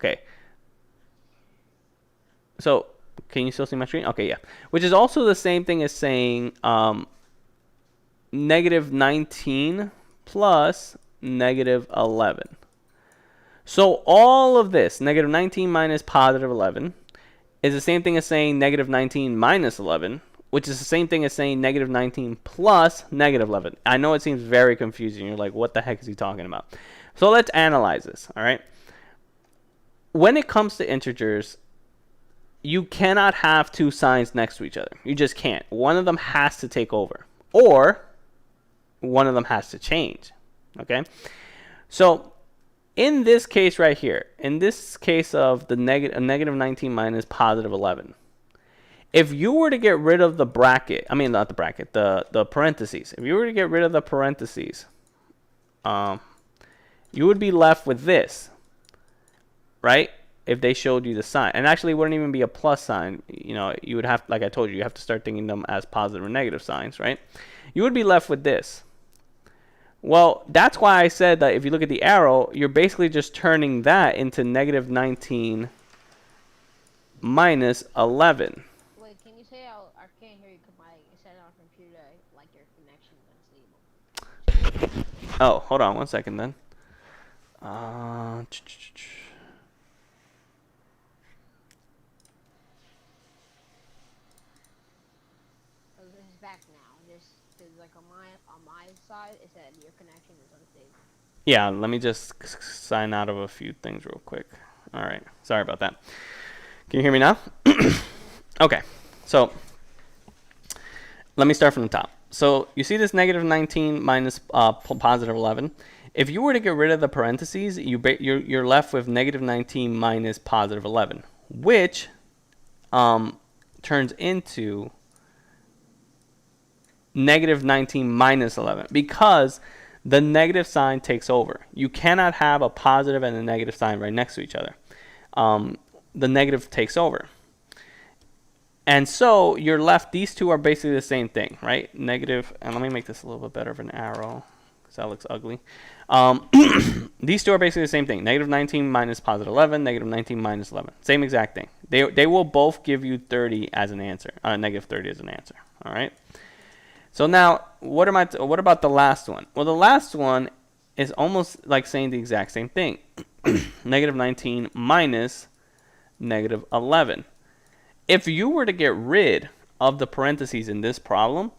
Okay. So, can you still see my screen? Okay, yeah. Which is also the same thing as saying negative 19 plus negative 11. So all of this, negative 19 minus positive 11, is the same thing as saying negative 19 minus 11, which is the same thing as saying negative 19 plus negative 11. I know it seems very confusing. You're like, what the heck is he talking about? So let's analyze this, all right? When it comes to integers, you cannot have two signs next to each other. You just can't. One of them has to take over, or one of them has to change, okay? So in this case right here, in this case of the negative 19 minus positive 11, if you were to get rid of the bracket, I mean not the bracket, the parentheses. If you were to get rid of the parentheses, you would be left with this, right? If they showed you the sign. And actually it wouldn't even be a plus sign. You know, you would have, like I told you, you have to start thinking them as positive or negative signs, right? You would be left with this. Well, that's why I said that if you look at the arrow, you're basically just turning that into negative 19 minus 11. Wait, can you say I can't hear you because it said on computer like your connection is unstable. Oh, hold on one second then. This is back now. This like on my side, it said your connection is unstable. Yeah, let me just sign out of a few things real quick. All right, sorry about that. Can you hear me now? Okay, so let me start from the top. So you see this negative 19 minus positive 11. If you were to get rid of the parentheses, you're left with negative 19 minus positive 11, which turns into negative 19 minus 11 because the negative sign takes over. You cannot have a positive and a negative sign right next to each other. The negative takes over. And so you're left, these two are basically the same thing, right? Negative, and let me make this a little bit better of an arrow because that looks ugly. These two are basically the same thing. Negative 19 minus positive 11, negative 19 minus 11. Same exact thing. They will both give you 30 as an answer, negative 30 as an answer, all right? So now, what about the last one? Well, the last one is almost like saying the exact same thing. Negative 19 minus negative 11. If you were to get rid of the parentheses in this problem,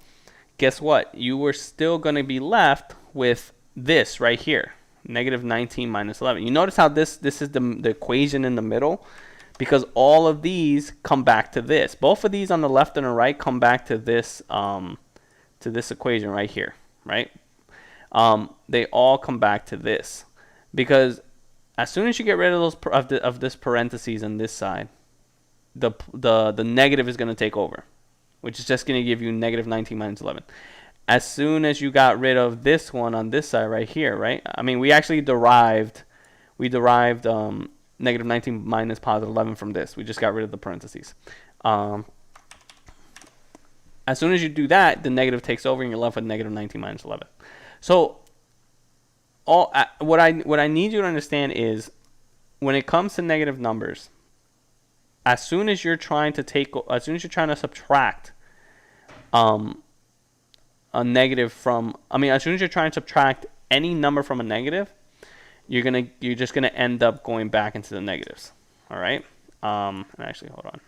guess what? You were still going to be left with this right here, negative 19 minus 11. You notice how this is the equation in the middle? Because all of these come back to this. Both of these on the left and the right come back to this equation right here, right? They all come back to this. Because as soon as you get rid of those of this parentheses on this side, the negative is going to take over, which is just going to give you negative 19 minus 11. As soon as you got rid of this one on this side right here, right? I mean, we actually derived negative 19 minus positive 11 from this. We just got rid of the parentheses. As soon as you do that, the negative takes over and you're left with negative 19 minus 11. So what I need you to understand is when it comes to negative numbers, as soon as you're trying to subtract a negative from, as soon as you're trying to subtract any number from a negative, you're just gonna end up going back into the negatives. All right. Actually, hold on.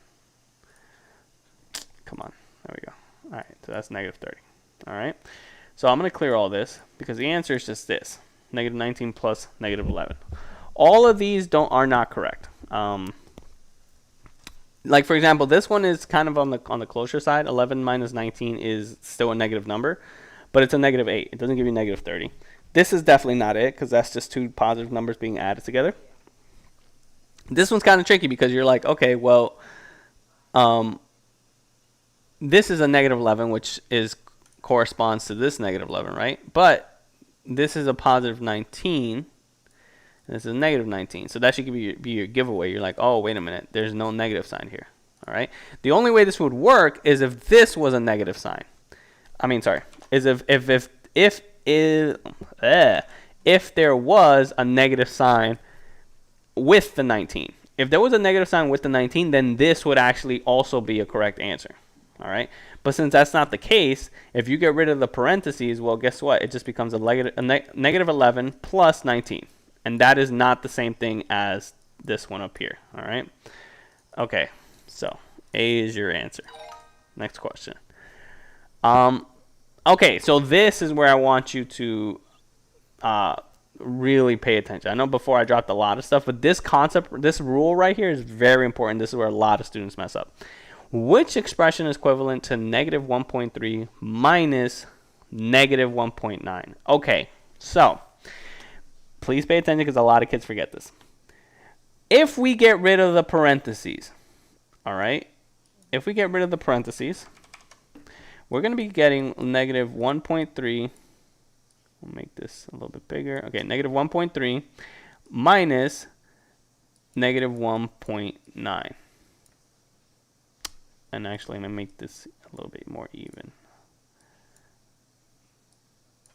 Come on. There we go. All right. So that's negative 30. All right. So I'm gonna clear all this because the answer is just this: negative 19 plus negative 11. All of these are not correct. Like for example, this one is kind of on the closer side. 11 minus 19 is still a negative number, but it's a negative 8. It doesn't give you negative 30. This is definitely not it because that's just two positive numbers being added together. This one's kind of tricky because you're like, okay, well, this is a negative 11, which corresponds to this negative 11, right? But this is a positive 19. This is a negative 19. So that should be your giveaway. You're like, oh, wait a minute. There's no negative sign here. All right. The only way this would work is if this was a negative sign. Is if there was a negative sign with the 19. If there was a negative sign with the 19, then this would actually also be a correct answer. All right. But since that's not the case, if you get rid of the parentheses, well, guess what? It just becomes negative 11 plus 19. And that is not the same thing as this one up here. All right. Okay. So A is your answer. Next question. Okay. So this is where I want you to really pay attention. I know before I dropped a lot of stuff, but this concept, this rule right here is very important. This is where a lot of students mess up. Which expression is equivalent to negative 1.3 minus negative 1.9? Okay, so please pay attention because a lot of kids forget this. If we get rid of the parentheses, all right, if we get rid of the parentheses, we're going to be getting negative 1.3. We'll make this a little bit bigger. Okay, negative 1.3 minus negative 1.9. And actually, I'm going to make this a little bit more even.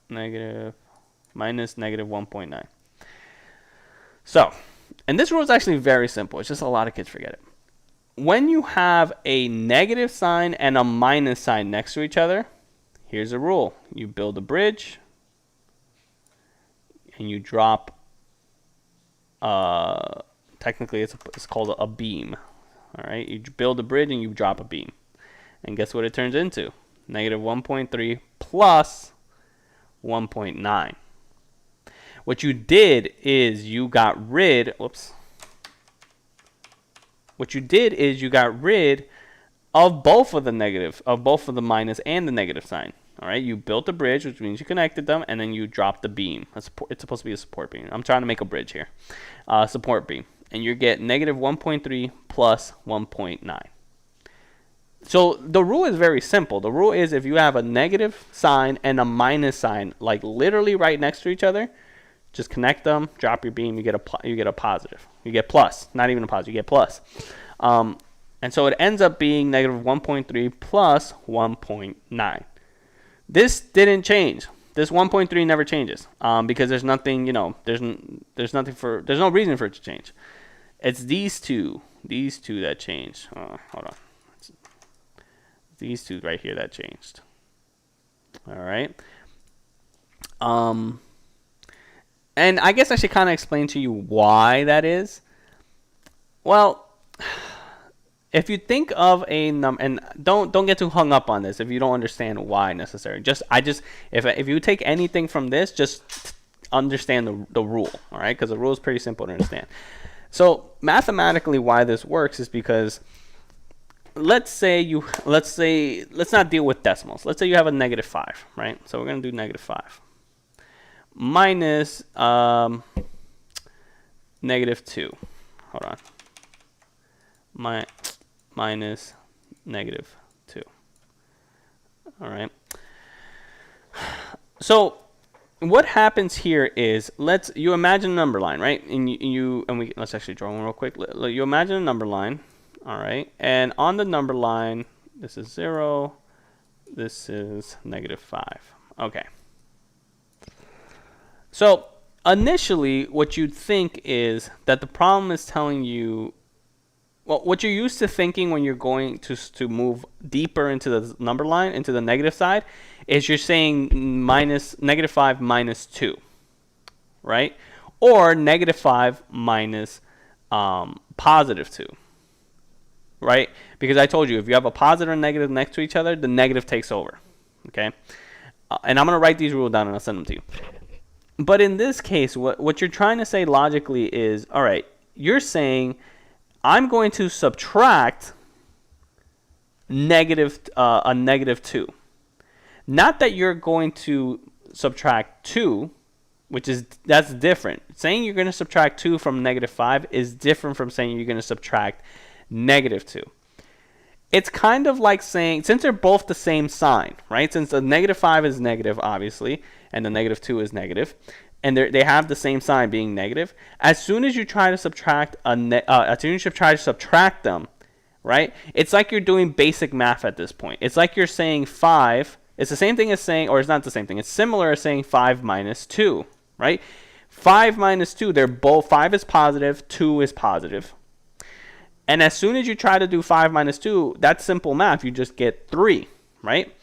Negative minus negative 1.9. So, and this rule is actually very simple. It's just a lot of kids forget it. When you have a negative sign and a minus sign next to each other, here's a rule. You build a bridge, and you drop, technically it's called a beam. All right, you build a bridge and you drop a beam. And guess what it turns into? Negative 1.3 plus 1.9. What you did is you got rid, What you did is you got rid of both of the negative, of both of the minus and the negative sign. All right, you built a bridge, which means you connected them, and then you dropped the beam. It's supposed to be a support beam. I'm trying to make a bridge here. Support beam. And you get negative 1.3 plus 1.9. So the rule is very simple. The rule is if you have a negative sign and a minus sign, like literally right next to each other, just connect them, drop your beam, you get a positive. You get plus, not even a positive, you get plus. And so it ends up being negative 1.3 plus 1.9. This didn't change. This 1.3 never changes because there's nothing, there's no reason for it to change. It's these two that change. Oh, hold on. These two right here that changed. All right. And I guess I should kind of explain to you why that is. Well, if you think of a number, and don't get too hung up on this if you don't understand why necessarily. If you take anything from this, just understand the rule, all right? Because the rule is pretty simple to understand. So mathematically, why this works is because let's not deal with decimals. Let's say you have a negative 5, right? So we're gonna do negative 5 minus negative 2. Hold on. Minus negative 2. All right. So what happens here is you imagine a number line, right? Let's actually draw one real quick. You imagine a number line, all right? And on the number line, this is 0, this is negative 5. Okay. So initially, what you'd think is that the problem is telling you, well, what you're used to thinking when you're going to move deeper into the number line, into the negative side, is you're saying negative 5 minus 2, right? Or negative 5 minus positive 2, right? Because I told you, if you have a positive and negative next to each other, the negative takes over, okay? And I'm going to write these rules down and I'll send them to you. But in this case, what you're trying to say logically is, all right, you're saying I'm going to subtract a negative 2. Not that you're going to subtract 2, that's different. Saying you're going to subtract 2 from negative 5 is different from saying you're going to subtract negative 2. It's kind of like saying, since they're both the same sign, right? Since the negative 5 is negative, obviously, and the negative 2 is negative, and they have the same sign being negative, as soon as you try to subtract them, right? It's like you're doing basic math at this point. It's like you're saying 5. It's the same thing as saying, or it's not the same thing. It's similar as saying 5 minus 2, right? 5 minus 2, they're both, 5 is positive, 2 is positive. And as soon as you try to do 5 minus 2, that's simple math. You just get 3, right?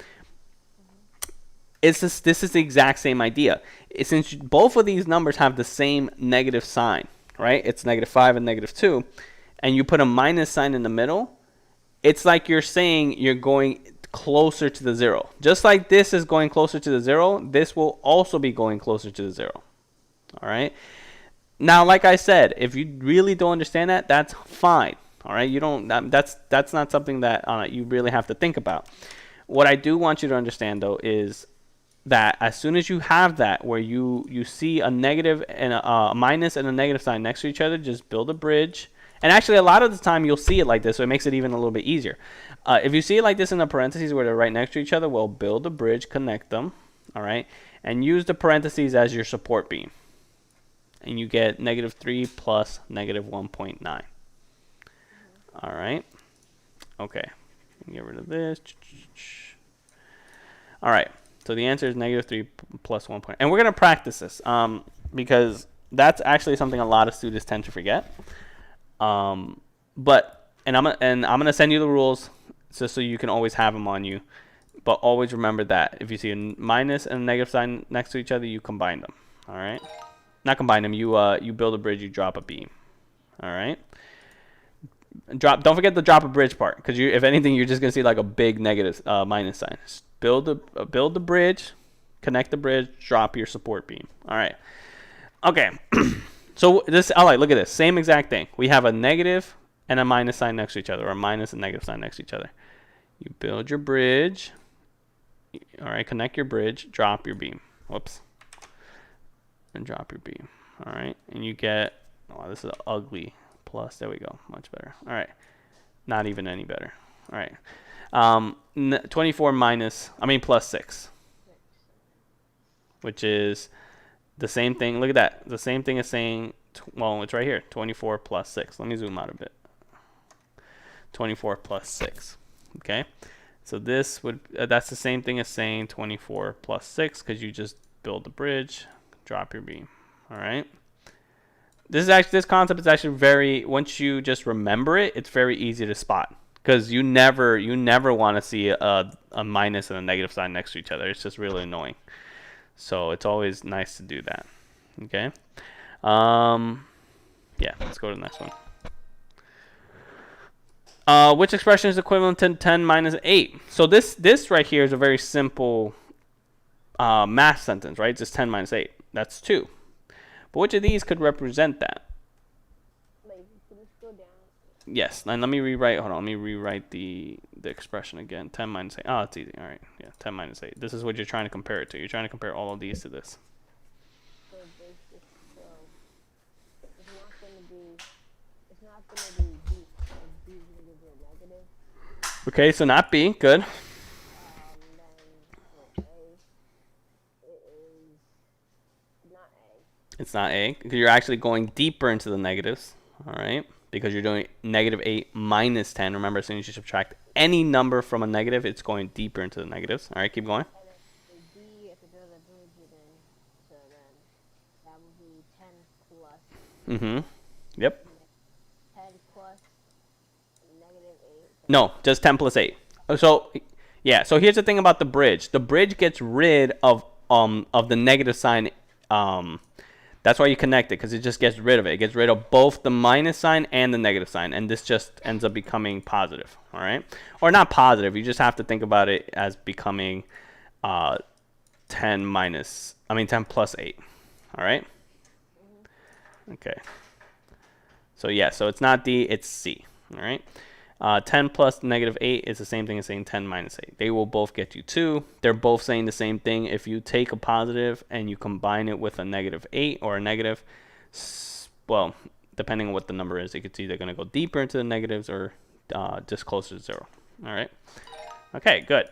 This is the exact same idea. Since both of these numbers have the same negative sign, right? It's -5 and -2, and you put a minus sign in the middle, it's like you're saying you're going closer to the 0. Just like this is going closer to the 0, this will also be going closer to the 0. All right? Now, like I said, if you really don't understand that, that's fine. All right? You don't. That's not something that you really have to think about. What I do want you to understand, though, is that as soon as you have that, where you see a negative and a minus and a negative sign next to each other, just build a bridge. And actually, a lot of the time, you'll see it like this, so it makes it even a little bit easier. If you see it like this in the parentheses where they're right next to each other, well, build a bridge, connect them, all right? And use the parentheses as your support beam. And you get -3 plus -1.9. All right? Okay. Get rid of this. All right. So the answer is -3 plus 1. And we're going to practice this because that's actually something a lot of students tend to forget. I'm gonna send you the rules just so you can always have them on you. But always remember that if you see a minus and a negative sign next to each other, you combine them. All right, not combine them. You build a bridge. You drop a beam. All right. Don't forget the drop a bridge part, because if anything, you're just gonna see like a big negative minus sign. Just build the bridge, connect the bridge, drop your support beam. All right. Okay. So all right, look at this. Same exact thing. We have a negative and a minus sign next to each other, or a minus and negative sign next to each other. You build your bridge. All right, connect your bridge, drop your beam. Whoops. And drop your beam. All right, and you get, oh, this is ugly plus. There we go. Much better. All right. Not even any better. All right. 24 plus 6, which is the same thing. Look at that. The same thing as saying, well, it's right here. 24 plus 6. Let me zoom out a bit. 24 plus 6. Okay. So this would, that's the same thing as saying 24 plus 6, because you just build the bridge, drop your beam. All right. This concept is actually very, once you just remember it, it's very easy to spot, because you never want to see a minus and a negative sign next to each other. It's just really annoying. So it's always nice to do that. Okay. Yeah, let's go to the next one. Which expression is equivalent to 10 minus 8? So this right here is a very simple math sentence, right? It's just 10 minus 8. That's 2. But which of these could represent that? Yes, and let me rewrite. Hold on, let me rewrite the expression again. 10 minus 8. Oh, it's easy. All right, yeah, 10 minus 8. This is what you're trying to compare it to. You're trying to compare all of these to this. So it's not going to be B, because B is going to give you a negative. Okay, so not B. Good. Then for A, it is not A. It's not A, because you're actually going deeper into the negatives. All right. Because you're doing -8 minus 10. Remember, as soon as you subtract any number from a negative, it's going deeper into the negatives. All right, keep going. And then D, if you build a bridge, so then that would be 10 plus. Mm-hmm. Yep. 10 plus -8. No, just 10 plus 8. So, yeah. So here's the thing about the bridge. The bridge gets rid of the negative sign. That's why you connect it, because it just gets rid of it. It gets rid of both the minus sign and the negative sign, and this just ends up becoming positive, all right? Or not positive. You just have to think about it as becoming 10 plus 8, all right? Okay. So, yeah, so it's not D, it's C, all right? 10 plus -8 is the same thing as saying 10 minus 8. They will both get you 2. They're both saying the same thing. If you take a positive and you combine it with a -8 or a negative, well, depending on what the number is, it's either going to go deeper into the negatives or just closer to 0. All right. Okay, good.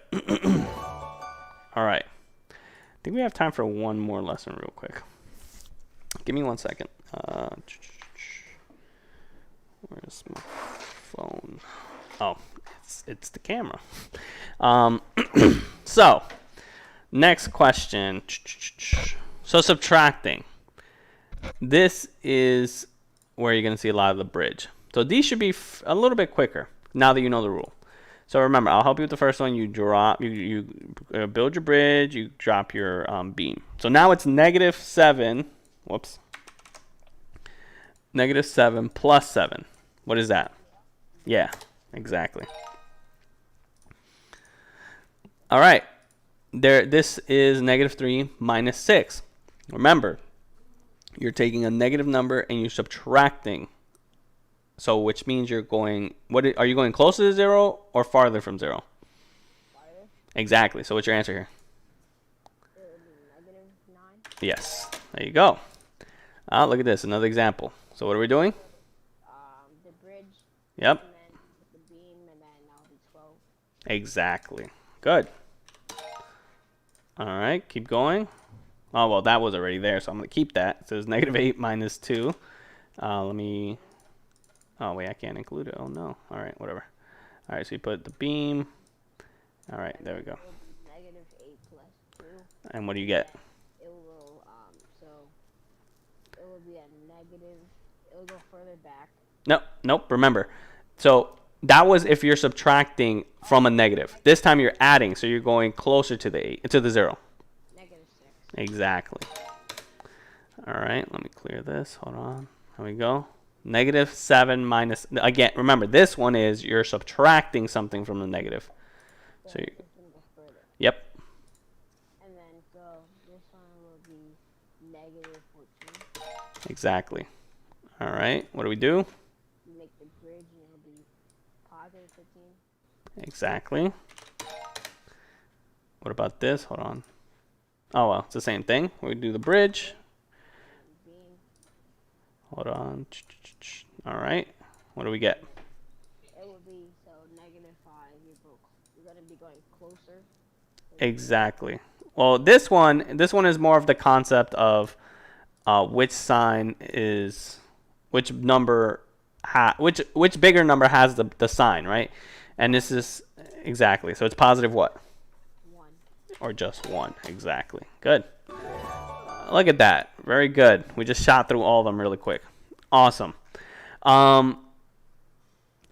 All right. I think we have time for one more lesson real quick. Give me 1 second. Where's my phone? Oh, it's the camera. So, next question. So subtracting. this is where you're going to see a lot of the bridge. So these should be a little bit quicker now that you know the rule. So remember, I'll help you with the first one. You drop, you build your bridge, you drop your beam. So now it's -7. Whoops. -7 plus 7. What is that? Yeah, exactly. All right. This is -3 minus 6. Remember, you're taking a negative number and you're subtracting. So which means you're going, are you going closer to 0 or farther from 0? Farther. Exactly. So what's your answer here? It would be -9. Yes. There you go. Look at this. Another example. So what are we doing? The bridge. Yep. And then the beam, and then that'll be 12. Exactly. Good. All right. Keep going. Oh, well, that was already there, so I'm going to keep that. It says -8 minus 2. Let me... Oh, wait, I can't include it. Oh, no. All right, whatever. All right, so you put the beam. All right, there we go. -8 plus 2. And what do you get? It will, so it will be a negative. It will go further back. Nope. Remember. So that was if you're subtracting from a negative. This time you're adding, so you're going closer to the 0. -6. Exactly. All right, let me clear this. Hold on. There we go. -7 minus. Again, remember this one is you're subtracting something from the negative. So it's gonna go further. Yep. And then so this one will be -14. Exactly. All right. What do we do? You make the bridge, and it'll be +15. Exactly. What about this? Hold on. Oh, well, it's the same thing. We do the bridge. Beam. Hold on. All right. What do we get? It will be so -5. You're gonna be going closer. Exactly. Well, this one is more of the concept of which sign is which number which bigger number has the sign, right? And this is exactly. So it's positive what? 1. Or just 1. Exactly. Good. Look at that. Very good. We just shot through all of them really quick. Awesome.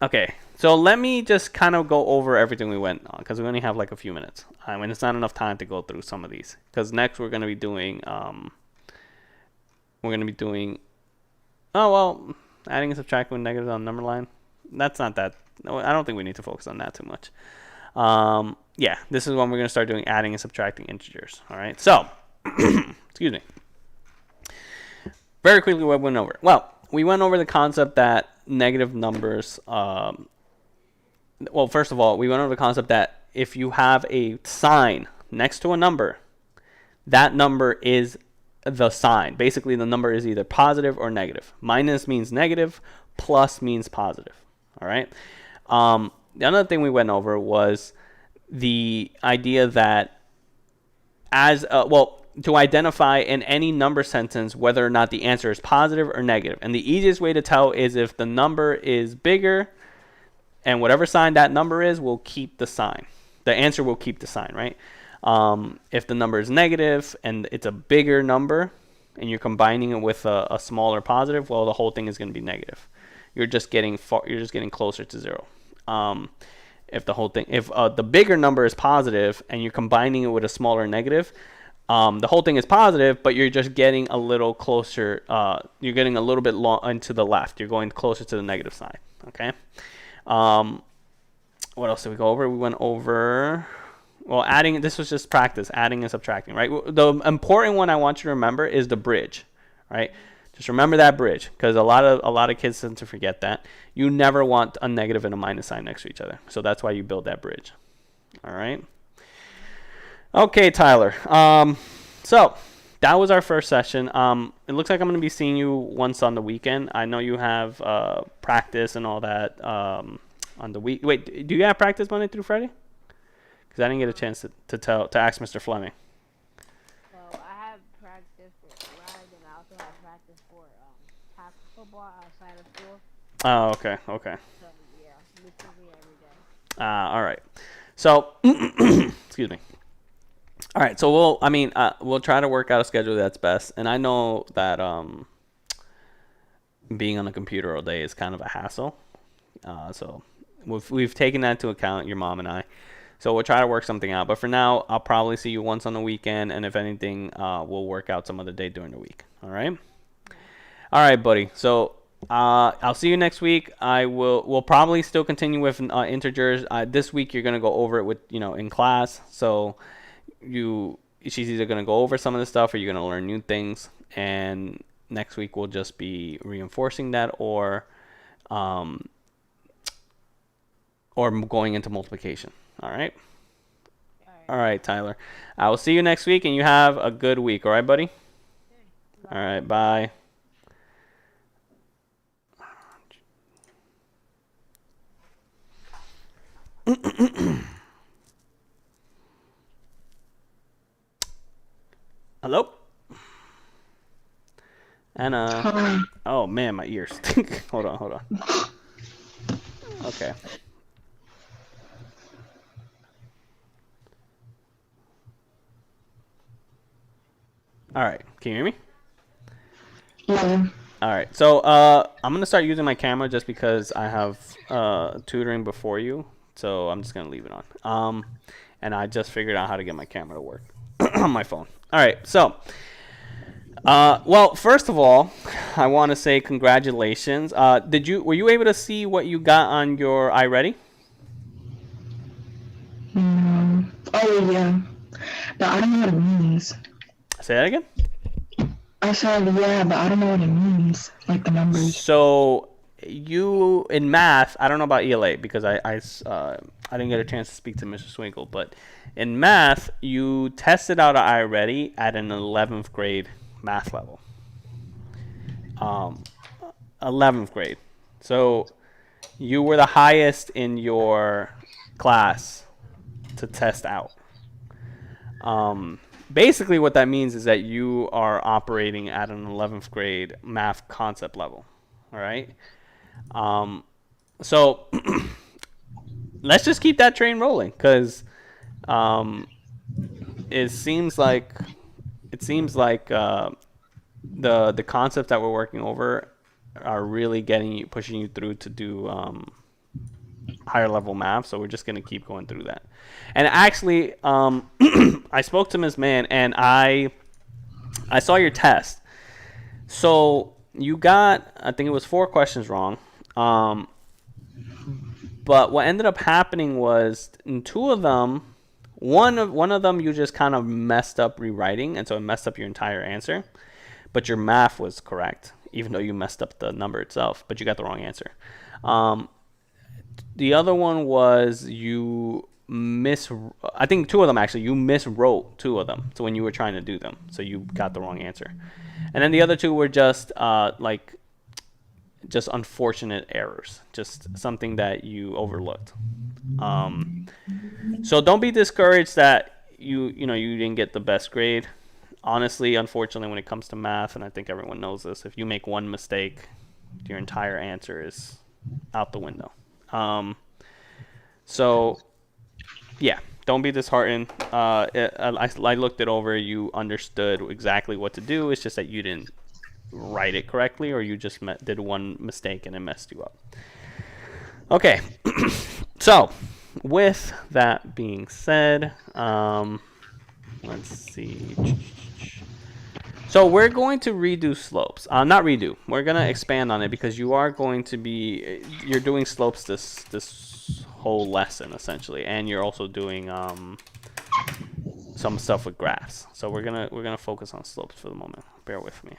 Okay. So let me just kind of go over everything we went on because we only have like a few minutes. I mean, it's not enough time to go through some of these because next we're going to be doing adding and subtracting with negatives on the number line. That's not that. No, I don't think we need to focus on that too much. Yeah, this is when we're going to start doing adding and subtracting integers. All right. So, excuse me. Very quickly, what we went over. Well, we went over the concept that negative numbers. Well, first of all, we went over the concept that if you have a sign next to a number, that number is the sign. Basically, the number is either positive or negative. Minus means negative, plus means positive. All right. The other thing we went over was the idea that to identify in any number sentence whether or not the answer is positive or negative. And the easiest way to tell is if the number is bigger and whatever sign that number is will keep the sign. The answer will keep the sign, right? If the number is negative and it's a bigger number and you're combining it with a smaller positive, well, the whole thing is going to be negative. You're just getting closer to 0. If the bigger number is positive and you're combining it with a smaller negative, the whole thing is positive, but you're just getting a little closer. You're getting a little bit into the left. You're going closer to the negative side. Okay. What else did we go over? We went over. Well, adding. This was just practice, adding and subtracting, right? The important one I want you to remember is the bridge, right? Just remember that bridge because a lot of kids tend to forget that. You never want a negative and a minus sign next to each other, so that's why you build that bridge. All right. Okay, Tyler. So that was our first session. It looks like I'm going to be seeing you once on the weekend. I know you have practice and all that on the week. Wait, do you have practice Monday through Friday? Because I didn't get a chance to ask Mr. Fleming. So I have practice for ride, and I also have practice for tackle football outside of school. Oh, okay. So yeah, basically every day. All right. So, excuse me. All right. So we'll try to work out a schedule that's best. And I know that being on a computer all day is kind of a hassle. So we've taken that into account, your mom and I. So we'll try to work something out. But for now, I'll probably see you once on the weekend, and if anything, we'll work out some other day during the week. All right. All right, buddy. So I'll see you next week. We'll probably still continue with integers. This week you're gonna go over it with in class. So she's either gonna go over some of the stuff or you're gonna learn new things. And next week we'll just be reinforcing that um, or going into multiplication. All right. All right, Tyler. I will see you next week, and you have a good week. All right, buddy? All right, bye. Hello? Anna. Hi. Oh, man, my ears. Hold on. Okay. All right. Can you hear me? Yeah. All right. So I'm going to start using my camera just because I have tutoring before you. So I'm just going to leave it on. And I just figured out how to get my camera to work on my phone. All right. So, well, first of all, I want to say congratulations. Were you able to see what you got on your iReady? Oh, yeah. But I don't know what it means. Say that again? I said, yeah, but I don't know what it means. Like the numbers. So you in math, I don't know about ELA because I didn't get a chance to speak to Mr. Swinkle, but in math you tested out iReady at an 11th grade math level. 11th grade. So you were the highest in your class to test out. Basically what that means is that you are operating at an 11th grade math concept level. All right. So let's just keep that train rolling because it seems like the concepts that we're working over are really pushing you through to do higher level math. So we're just gonna keep going through that. And actually, I spoke to Ms. Mann and I saw your test. So you got, I think it was 4 questions wrong. But what ended up happening was in 2 of them, one of them you just kind of messed up rewriting, and so it messed up your entire answer. But your math was correct, even though you messed up the number itself, but you got the wrong answer. The other one was I think 2 of them actually, you miswrote 2 of them. So when you were trying to do them, so you got the wrong answer. And then the other 2 were just just unfortunate errors, just something that you overlooked. So don't be discouraged that you didn't get the best grade. Honestly, unfortunately, when it comes to math, and I think everyone knows this, if you make one mistake, your entire answer is out the window. So yeah, don't be disheartened. I looked it over. You understood exactly what to do. It's just that you didn't write it correctly, or you just did one mistake and it messed you up. Okay. So with that being said, let's see. So we're going to redo slopes. Not redo. We're going to expand on it because you're doing slopes this whole lesson essentially, and you're also doing some stuff with graphs. So we're gonna focus on slopes for the moment. Bear with me.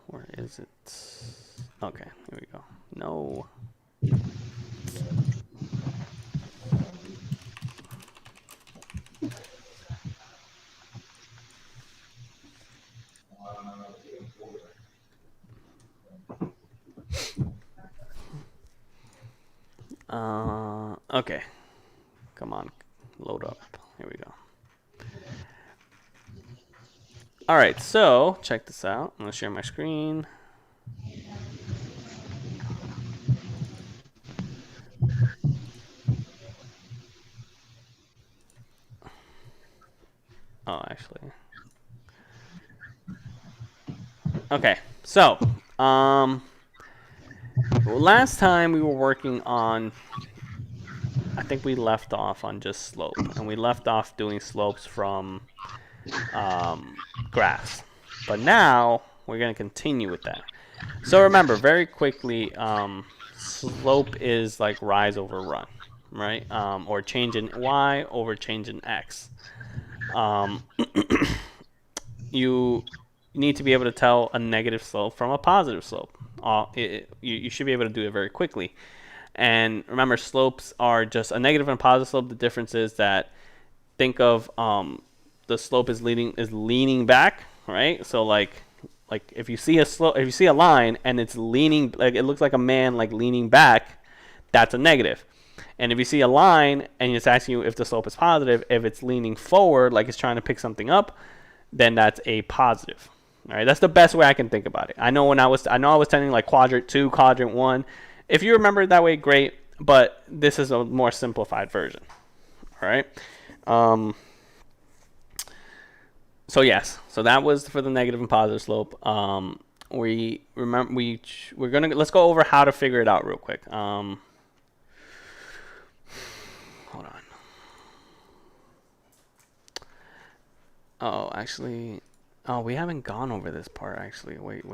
Where is it? Okay, here we go. No. Okay. Come on, load up. Here we go. All right, so check this out. I'm gonna share my screen. Okay, so last time we were working on, I think we left off on just slope, and we left off doing slopes from graphs. But now we're going to continue with that. So remember, very quickly, slope is like rise over run, right? Or change in y over change in x. You need to be able to tell a negative slope from a positive slope. You should be able to do it very quickly. And remember, slopes are just a negative and a positive slope. The difference is that think of the slope is leaning back, right? So like if you see a line and it's leaning, like it looks like a man like leaning back, that's a negative. And if you see a line and it's asking you if the slope is positive, if it's leaning forward like it's trying to pick something up, then that's a positive. All right, that's the best way I can think about it. I know I was telling like quadrant 2, quadrant 1. If you remember it that way, great. But this is a more simplified version. All right. So yes, so that was for the negative and positive slope. We're gonna let's go over how to figure it out real quick. Hold on. Oh, actually, we haven't gone over this part actually. Wait.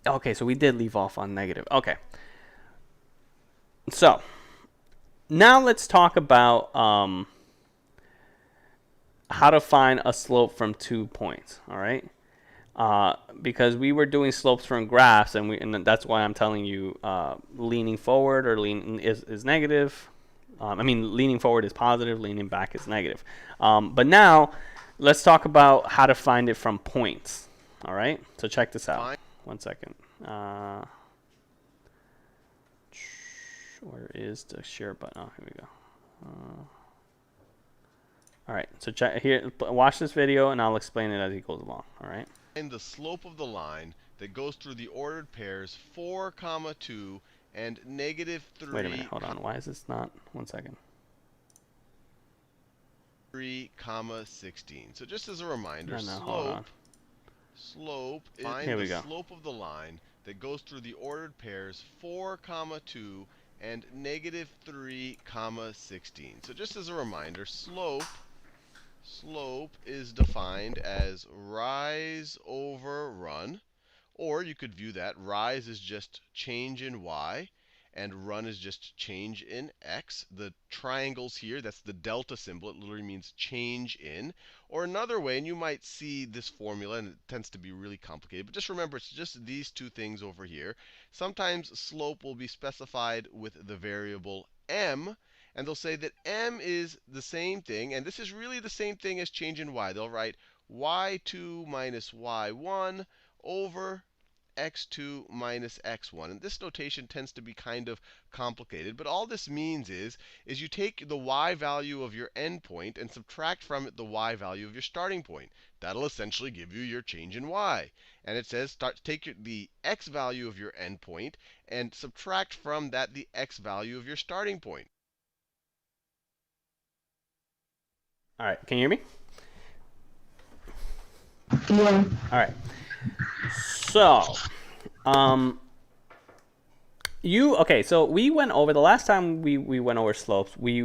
Okay, so we did leave off on negative. Okay. So now let's talk about how to find a slope from 2 points. All right. Because we were doing slopes from graphs, and that's why I'm telling you leaning forward or lean is negative. Leaning forward is positive, leaning back is negative. But now let's talk about how to find it from points. All right. So check this out. 1 second. Where is the share button? Oh, here we go. All right. So check here. Watch this video, and I'll explain it as he goes along. All right. Find the slope of the line that goes through the ordered pairs 4, 2 and -3. Wait a minute. Hold on. Why is this not? 1 second. 3, 16. So just as a reminder, hold on. slope is Here we the go. slope of the line that goes through the ordered pairs 4, 2 and -3, 16. So just as a reminder, slope is defined as rise over run, or you could view that rise is just change in y, and run is just change in x. The triangles here, that's the delta symbol. It literally means change in. Or another way, and you might see this formula, and it tends to be really complicated, but just remember, it's just these two things over here. Sometimes slope will be specified with the variable m, and they'll say that m is the same thing, and this is really the same thing as change in y. They'll write y2 minus y1 over x2 minus x1. And this notation tends to be kind of complicated. But all this means is you take the y value of your endpoint and subtract from it the y value of your starting point. That'll essentially give you your change in y. And it says take the x value of your endpoint and subtract from that the x value of your starting point. All right. Can you hear me? Yeah. All right. So, so we went over the last time we went over slopes. We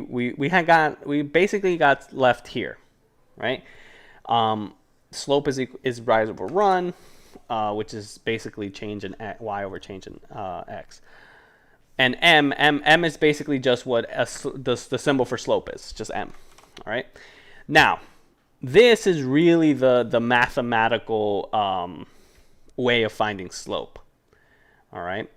basically got left here, right? Slope is rise over run, which is basically change in y over change in x. And m is basically just what the symbol for slope is, just m. All right. Now, this is really the mathematical way of finding slope. All right.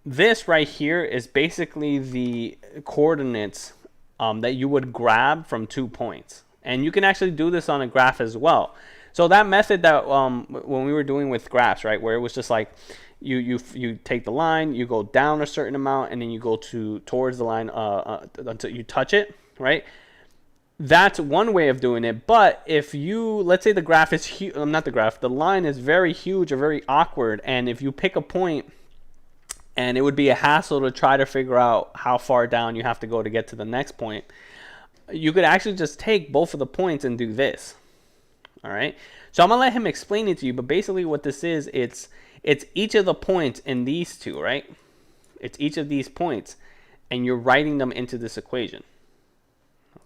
This right here is basically the coordinates that you would grab from 2 points. And you can actually do this on a graph as well. So that method that when we were doing with graphs, right, where it was just like you take the line, you go down a certain amount, and then you go towards the line until you touch it, right? That's one way of doing it. But if let's say the graph is the line is very huge or very awkward, and if you pick a point, and it would be a hassle to try to figure out how far down you have to go to get to the next point, you could actually just take both of the points and do this. All right. So I'm gonna let him explain it to you. But basically, what this is, it's each of the points in these two, right? It's each of these points, and you're writing them into this equation.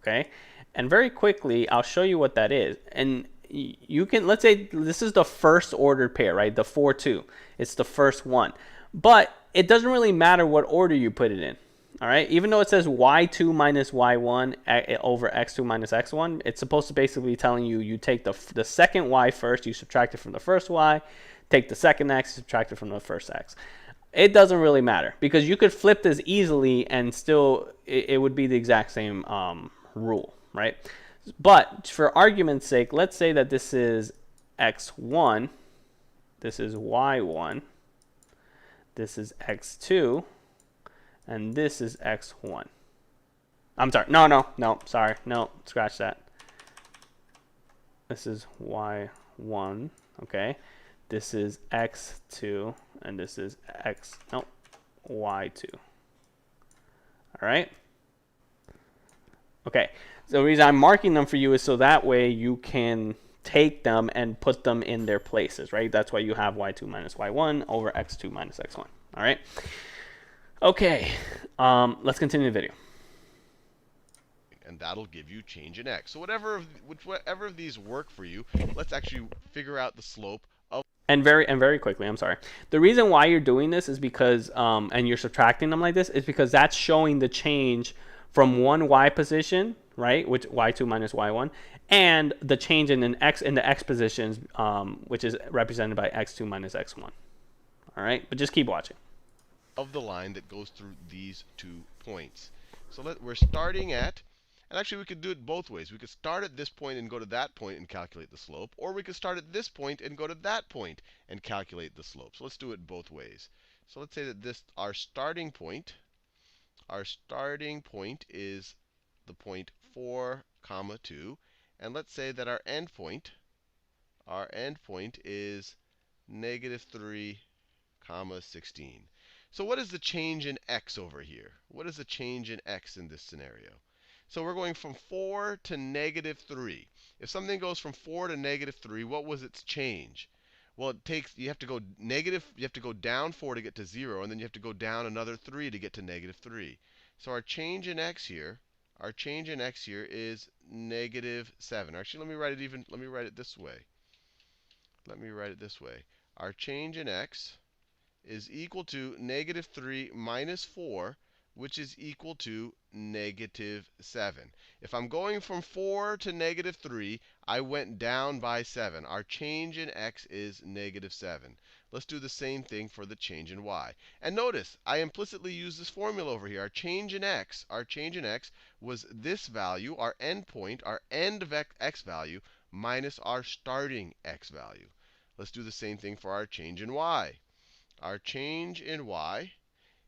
Okay. And very quickly, I'll show you what that is. And you can, let's say this is the first ordered pair, right? The 4, 2. It's the first one. But it doesn't really matter what order you put it in. All right. Even though it says y2 minus y1 over x2 minus x1, it's supposed to basically be telling you you take the second y first, you subtract it from the first y, take the second x, subtract it from the first x. It doesn't really matter because you could flip this easily and still it would be the exact same rule, right? But for argument's sake, let's say that this is x1, this is y1, this is x2, and this is x1. I'm sorry. No. Sorry. No, scratch that. This is y1. Okay. This is x2, and this is y2. All right. Okay. So the reason I'm marking them for you is so that way you can take them and put them in their places, right? That's why you have y2 minus y1 over x2 minus x1. All right. Okay, let's continue the video. And that'll give you change in x. So whatever of these work for you, let's actually figure out the slope of. And very quickly, I'm sorry. The reason why you're doing this is because, and you're subtracting them like this, is because that's showing the change from one y position, right, which y2 minus y1, and the change in the x positions, which is represented by x2 minus x1. All right, but just keep watching. Of the line that goes through these 2 points. So we're starting at, and actually we could do it both ways. We could start at this point and go to that point and calculate the slope, or we could start at this point and go to that point and calculate the slope. So let's do it both ways. So let's say that our starting point is the point 4, 2, and let's say that our endpoint is -3, 16. So what is the change in x over here? What is the change in x in this scenario? So we're going from 4 to -3. If something goes from 4 to -3, what was its change? Well, you have to go down 4 to get to 0, and then you have to go down another 3 to get to -3. So our change in x here is -7. Actually, let me write it this way. Our change in x is equal to -3 minus 4, which is equal to -7. If I'm going from 4 to -3, I went down by 7. Our change in x is -7. Let's do the same thing for the change in y. And notice, I implicitly use this formula over here. Our change in x was this value, our endpoint, our end of x value, minus our starting x value. Let's do the same thing for our change in y. Our change in y,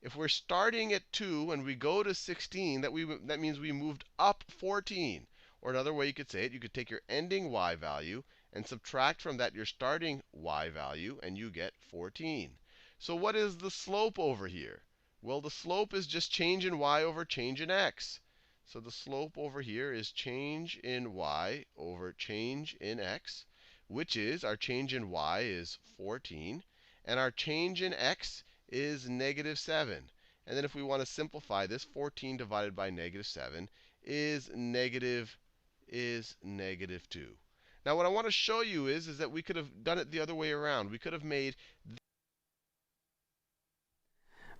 if we're starting at 2 and we go to 16, that means we moved up 14. Or another way you could say it, you could take your ending y value and subtract from that your starting y value, and you get 14. So what is the slope over here? Well, the slope is just change in y over change in x. So the slope over here is change in y over change in x, which is our change in y is 14. And our change in x is -7. And then if we want to simplify this, 14 divided by -7 is -2. Now what I want to show you is that we could have done it the other way around. We could have made.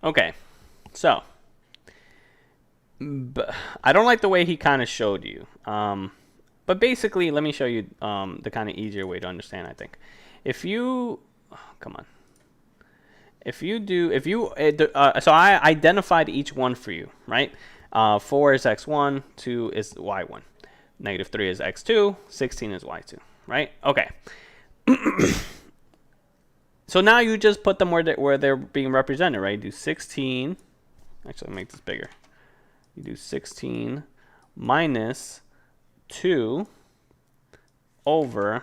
Okay, so I don't like the way he kind of showed you. But basically, let me show you the kind of easier way to understand, I think. If you, come on. So I identified each one for you, right? 4 is x1, 2 is y1, -3 is x2, 16 is y2, right? Okay. So now you just put them where they're being represented, right? You do 16. Actually, I'll make this bigger. You do 16 minus 2 over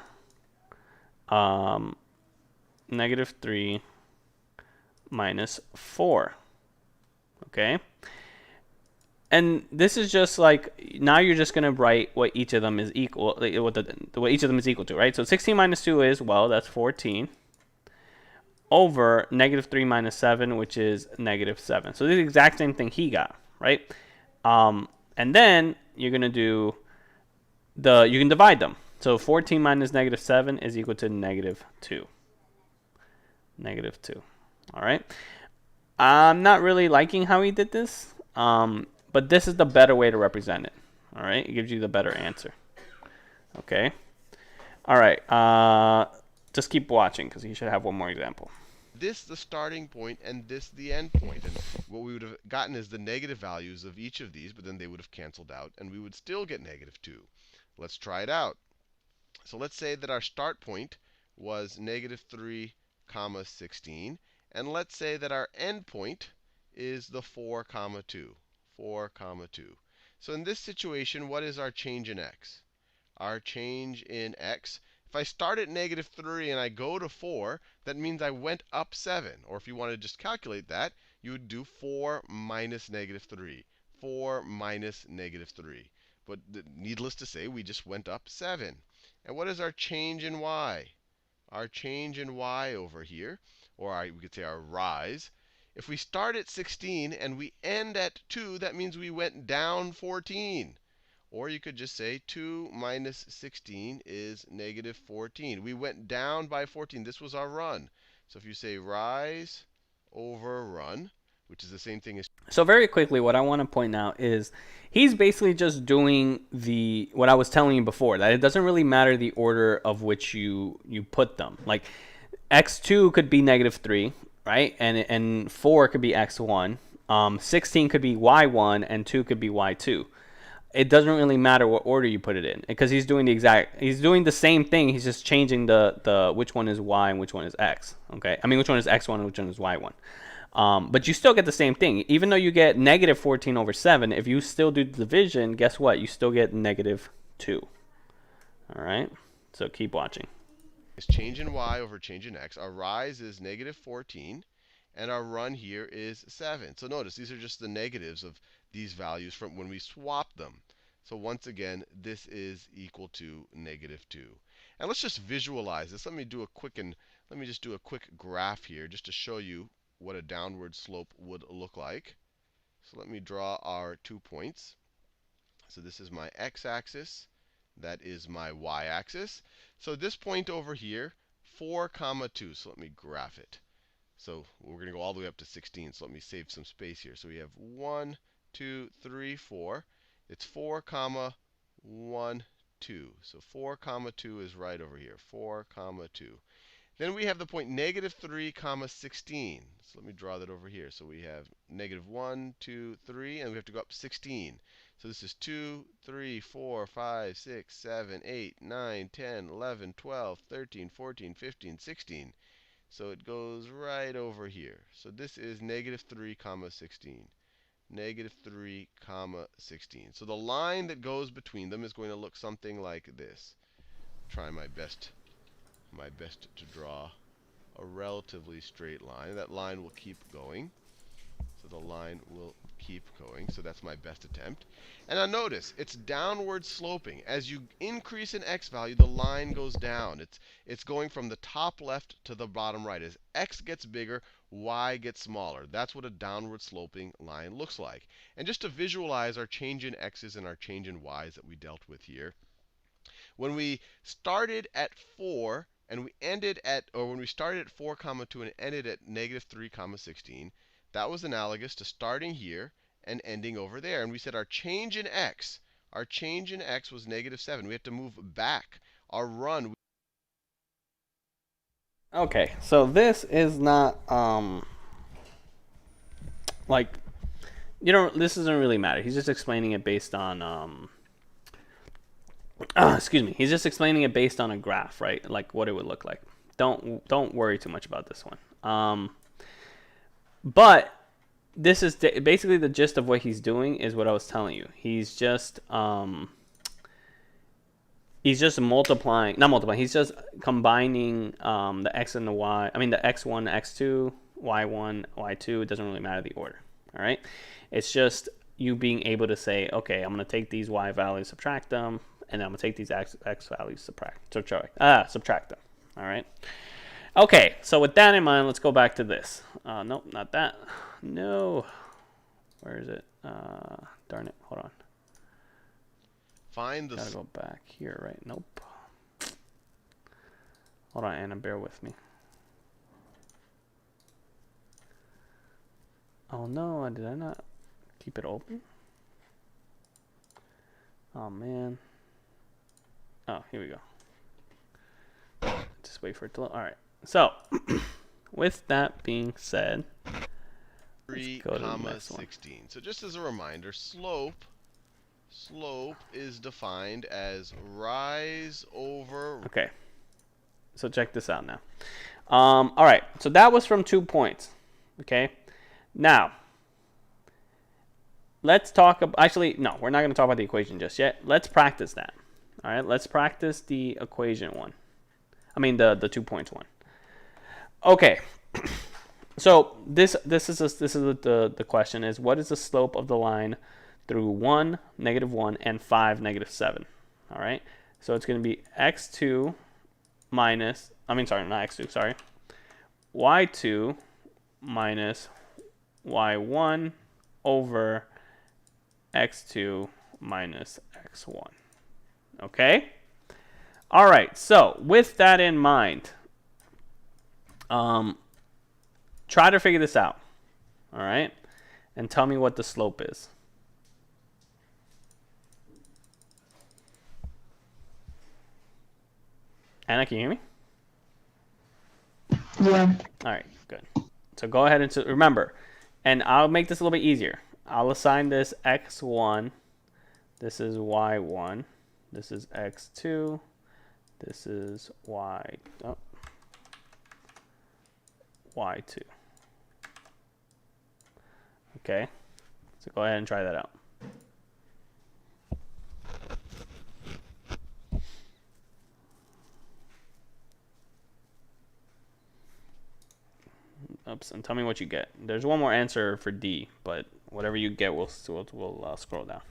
-3 minus 4. Okay? And this is just like, now you're just gonna write what each of them is equal, what each of them is equal to, right? So 16 minus 2 is, well, that's 14 over negative 3 minus 7, which is negative 7. So this is the exact same thing he got, right? And then you're gonna do you can divide them. So 14 minus negative 7 is equal to negative 2. Negative 2. All right. I'm not really liking how he did this, but this is the better way to represent it. All right. It gives you the better answer. Okay. All right. Just keep watching because you should have one more example. This the starting point and this the end point. And what we would have gotten is the negative values of each of these, but then they would have canceled out, and we would still get negative 2. Let's try it out. So let's say that our start point was negative 3, comma 16. And let's say that our end point is the 4, comma 2. 4, comma 2. So in this situation, what is our change in x? Our change in x, if I start at negative 3 and I go to 4, that means I went up 7. Or if you want to just calculate that, you would do 4 minus negative 3. 4 minus negative 3. But needless to say, we just went up 7. And what is our change in y? Our change in y over here, or we could say our rise. If we start at 16 and we end at 2, that means we went down 14. Or you could just say 2 minus 16 is negative 14. We went down by 14. This was our run. So if you say rise over run, which is the same thing as... So very quickly, what I want to point out is he's basically just doing what I was telling you before, that it doesn't really matter the order of which you put them. Like x2 could be negative 3, right? And 4 could be x1. 16 could be y1, and 2 could be y2. It doesn't really matter what order you put it in, because he's doing the same thing. He's just changing the which one is y and which one is x. Okay, I mean which one is x1 and which one is y1. But you still get the same thing. Even though you get negative 14 over 7, if you still do the division, guess what? You still get negative 2. All right, so keep watching. It's change in y over change in x. Our rise is negative 14, and our run here is 7. So notice these are just the negatives of these values from when we swap them. So once again, this is equal to negative 2. And let's just visualize this. Let me just do a quick graph here just to show you what a downward slope would look like. So let me draw our 2 points. So this is my x-axis. That is my y-axis. So this point over here, 4, comma 2. So let me graph it. So we're going to go all the way up to 16. So let me save some space here. So we have 1, 2, 3, 4. It's 4, comma 1, 2. So 4, comma 2 is right over here. 4, comma 2. Then we have the point negative 3, comma 16. So let me draw that over here. So we have negative 1, 2, 3, and we have to go up 16. So this is 2, 3, 4, 5, 6, 7, 8, 9, 10, 11, 12, 13, 14, 15, 16. So it goes right over here. So this is negative 3, comma 16. Negative 3, comma 16. So the line that goes between them is going to look something like this. Try my best to draw a relatively straight line. That line will keep going. So the line will keep going. So that's my best attempt. And now notice, it's downward sloping. As you increase in x value, the line goes down. It's going from the top left to the bottom right. As x gets bigger, y gets smaller. That's what a downward sloping line looks like. And just to visualize our change in x's and our change in y's that we dealt with here, when we started at 4 and we ended at, or when we started at 4, comma 2 and ended at negative 3, comma 16, that was analogous to starting here and ending over there. And we said our change in x was negative 7. We have to move back. Our run. Okay, so this is not like this doesn't really matter. He's just explaining it based on excuse me. He's just explaining it based on a graph, right? Like what it would look like. Don't worry too much about this one. But this is basically the gist of what he's doing is what I was telling you. He's just multiplying, not multiplying. He's just combining the x and the y. I mean the x1, x2, y1, y2. It doesn't really matter the order. All right. It's just you being able to say, okay, I'm going to take these y values, subtract them, and then I'm going to take these x values, subtract them. All right. Okay, so with that in mind, let's go back to this. Nope, not that. No. Where is it? Darn it. Hold on. Find the. Gotta go back here, right? Nope. Hold on, Anna, bear with me. Oh no, did I not keep it open? Oh man. Oh, here we go. Just wait for it to load. Alright. So, with that being said, 3, go to the next 16. One. So just as a reminder, slope is defined as rise over. Okay. So check this out now. All right. So that was from 2 points. Okay. Now, let's talk about. Actually, no, we're not going to talk about the equation just yet. Let's practice that. All right. Let's practice the equation one. I mean the 2 points one. Okay. So this is the question is, what is the slope of the line through 1, -1, and 5, -7? All right. So it's going to be x2 minus, not x2, sorry, y2 minus y1 over x2 minus x1. Okay? All right, so with that in mind, try to figure this out. All right? And tell me what the slope is. Anna, can you hear me? Yeah. All right, good. So go ahead and remember, and I'll make this a little bit easier. I'll assign this x1, this is y1, this is x2, this is y2. Okay, so go ahead and try that out. Oops, and tell me what you get. There's one more answer for D, but whatever you get, we'll scroll down.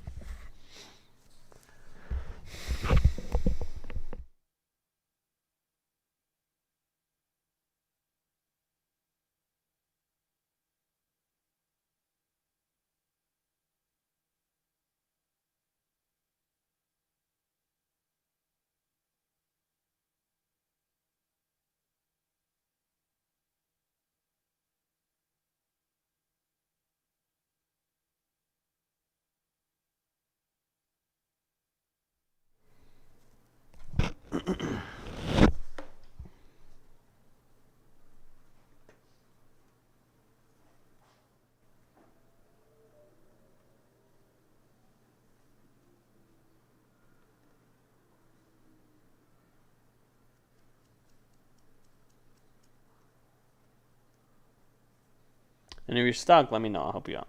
And if you're stuck, let me know. I'll help you out.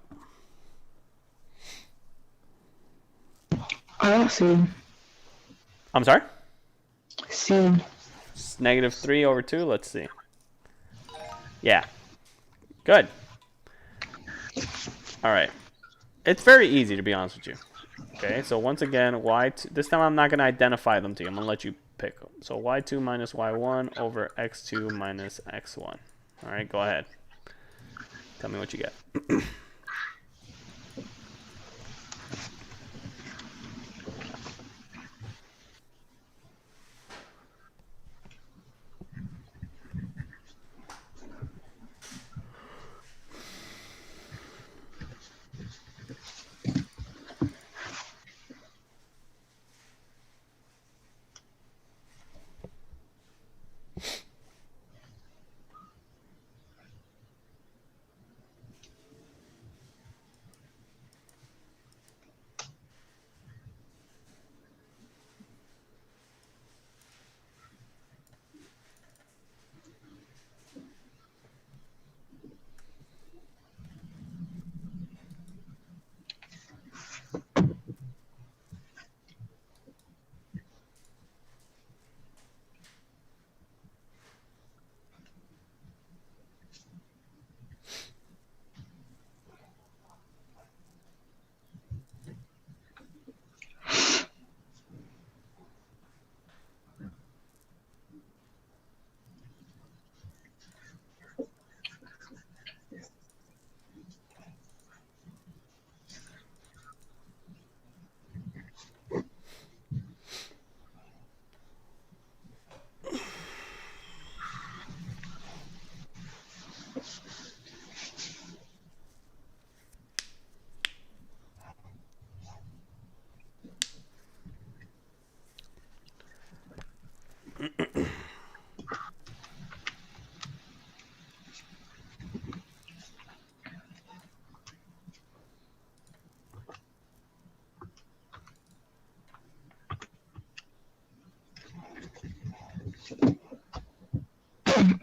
I don't see. I'm sorry? See. It's -3 over 2. Let's see. Yeah. Good. All right. It's very easy, to be honest with you. Okay, so once again, y2. This time I'm not going to identify them to you. I'm going to let you pick. So y2 minus y1 over x2 minus x1. All right, go ahead. Tell me what you get.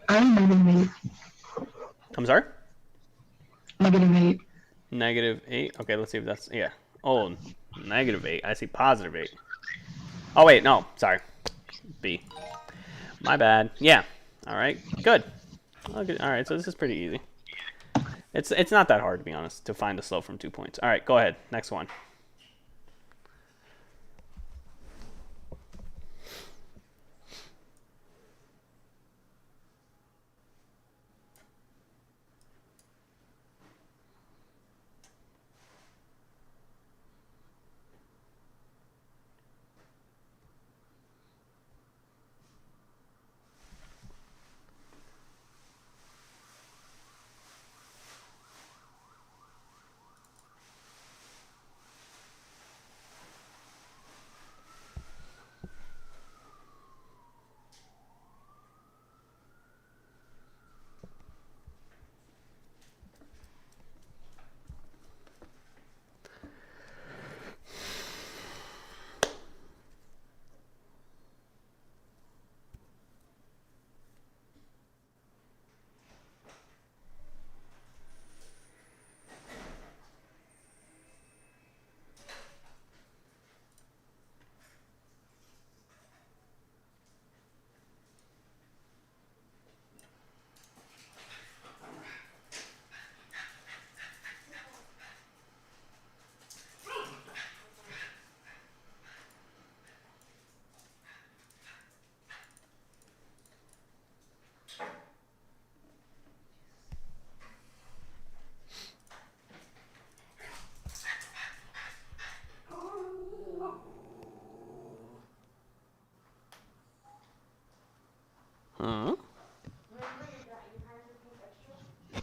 I'm -8. I'm sorry? -8. -8. Okay, let's see if that's, yeah. Oh, -8. I see +8. Oh, wait, no. Sorry. B. My bad. Yeah. All right. Good. Okay. All right, so this is pretty easy. It's not that hard, to be honest, to find the slope from 2 points. All right, go ahead. Next one.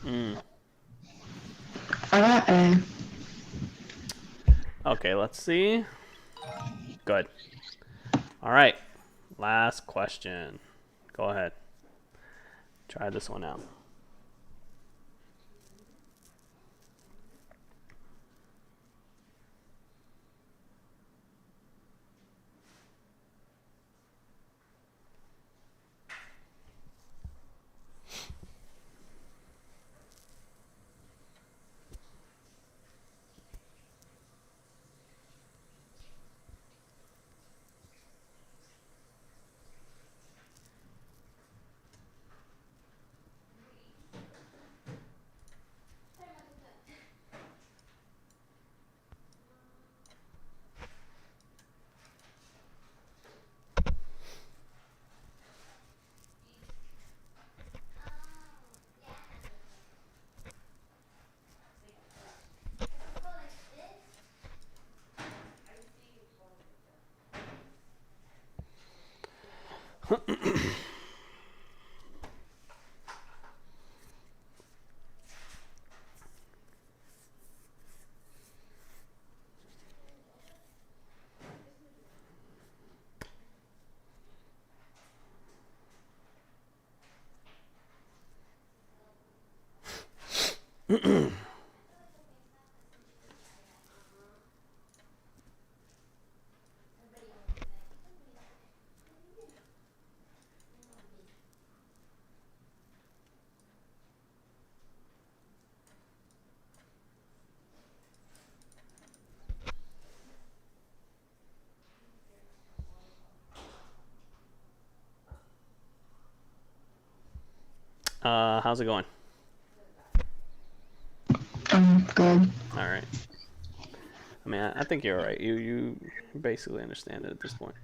Hmm. I got A. Okay, let's see. Good. All right. Last question. Go ahead. Try this one out. How's it going? Good. All right. I mean, I think you're all right. You basically understand it at this point.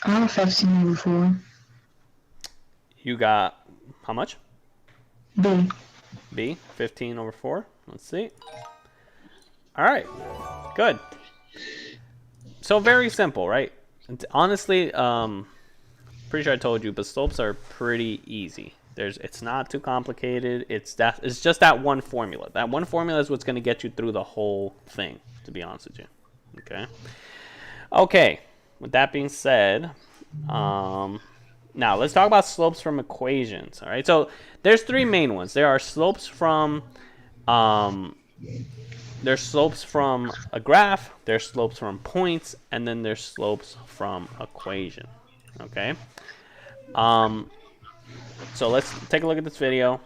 I don't know if I've seen you before. You got how much? B. B, 15 over 4. Let's see. All right. Good. So very simple, right? And honestly, pretty sure I told you, but slopes are pretty easy. It's not too complicated. It's just that one formula. That one formula is what's going to get you through the whole thing, to be honest with you. Okay. Okay. With that being said, now let's talk about slopes from equations. All right. So there's three main ones. There are slopes from there's slopes from a graph, there's slopes from points, and then there's slopes from equation. Okay. So let's take a look at this video,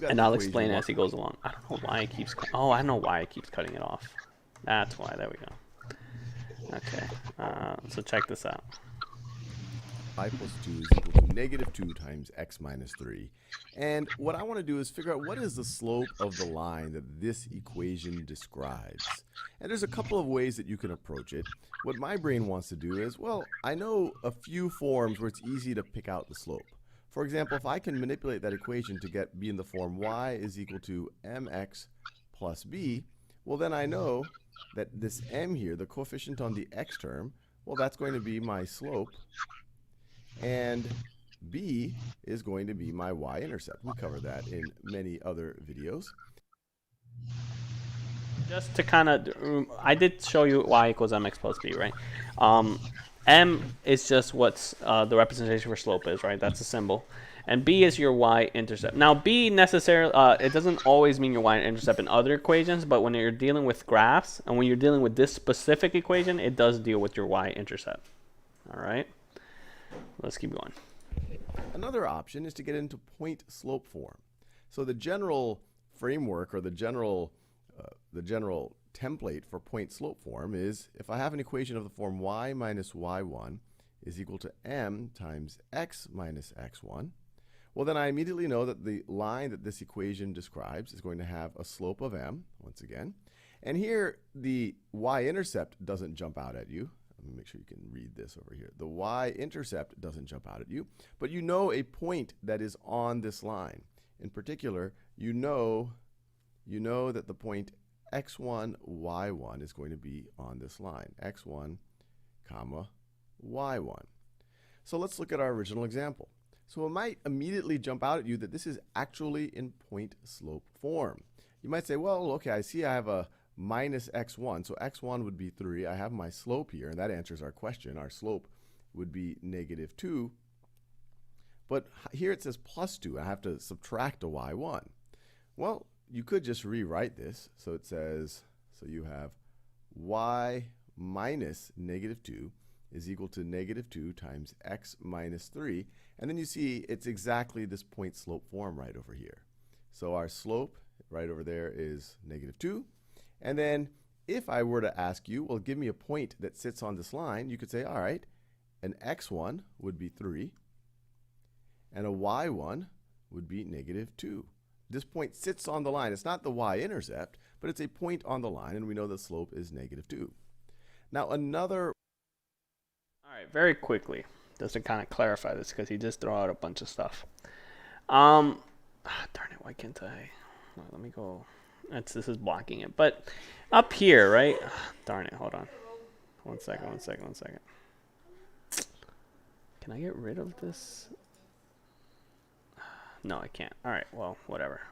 and I'll explain as he goes along. I don't know why it keeps. Oh, I know why it keeps cutting it off. That's why. There we go. Okay. So check this out. I plus 2 is equal to negative 2 times x minus 3. And what I want to do is figure out what is the slope of the line that this equation describes. And there's a couple of ways that you can approach it. What my brain wants to do is, well, I know a few forms where it's easy to pick out the slope. For example, if I can manipulate that equation to be in the form y is equal to mx plus b, well then I know that this m here, the coefficient on the x term, well that's going to be my slope. And b is going to be my y-intercept. We cover that in many other videos. Just to kind of, I did show you y equals mx plus b, right? M is just what's the representation for slope is, right? That's a symbol. And b is your y-intercept. Now, b necessarily, it doesn't always mean your y-intercept in other equations, but when you're dealing with graphs, and when you're dealing with this specific equation, it does deal with your y-intercept. All right? Let's keep going. Another option is to get into point slope form. So the general framework or the general template for point slope form is if I have an equation of the form y minus y1 is equal to m times x minus x1, well then I immediately know that the line that this equation describes is going to have a slope of m, once again. And here the y-intercept doesn't jump out at you. Let me make sure you can read this over here. The y-intercept doesn't jump out at you, but you know a point that is on this line. In particular, you know that the point x1, y1 is going to be on this line, x1, comma, y1. So let's look at our original example. So it might immediately jump out at you that this is actually in point slope form. You might say, well, okay, I see I have a minus x1, so x1 would be 3. I have my slope here, and that answers our question. Our slope would be negative 2. But here it says plus 2. I have to subtract a y1. Well, you could just rewrite this. So it says, so you have y minus negative 2 is equal to negative 2 times x minus 3. And then you see it's exactly this point slope form right over here. So our slope right over there is negative 2. And then if I were to ask you, well, give me a point that sits on this line, you could say, all right, an x1 would be 3, and a y1 would be negative 2. This point sits on the line. It's not the y-intercept, but it's a point on the line, and we know the slope is negative 2. Now another... All right, very quickly, just to kind of clarify this, because he just threw out a bunch of stuff. Darn it, why can't I? Let me go... This is blocking it. But up here, right? Darn it, hold on. One second. Can I get rid of this? No, I can't. All right, well, whatever.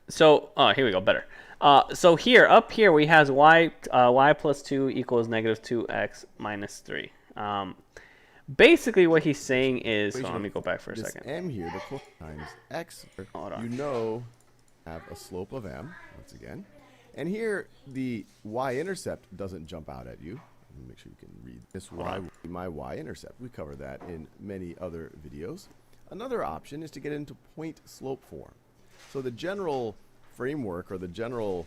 So, here we go, better. So here, up here, we have y plus 2 equals negative 2x minus 3. Basically, what he's saying is, so let me go back for a second. M here, the coefficient times x, you know, have a slope of m, once again. And here, the y-intercept doesn't jump out at you. Let me make sure you can read this. My y-intercept. We cover that in many other videos. Another option is to get into point slope form. So the general framework or the general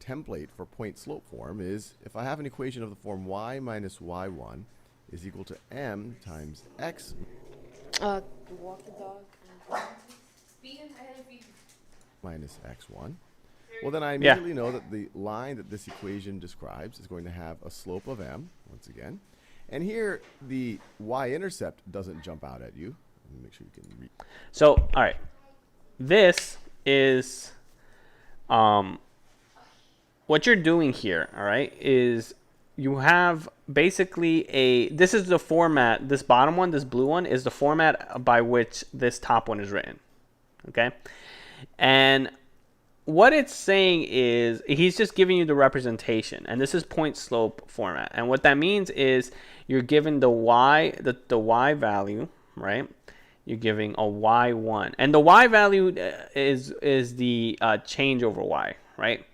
template for point slope form is if I have an equation of the form y minus y1 is equal to m times x. Walk the dog. Minus x1. Well, then I immediately know that the line that this equation describes is going to have a slope of m, once again. And here, the y-intercept doesn't jump out at you. Let me make sure you can read. So, all right. This is what you're doing here, all right, is you have basically this is the format, this bottom one, this blue one, is the format by which this top one is written. Okay? And what it's saying is he's just giving you the representation, and this is point slope format. And what that means is you're given the y, the y value, right? You're giving a y1, and the y value is the change over y, right?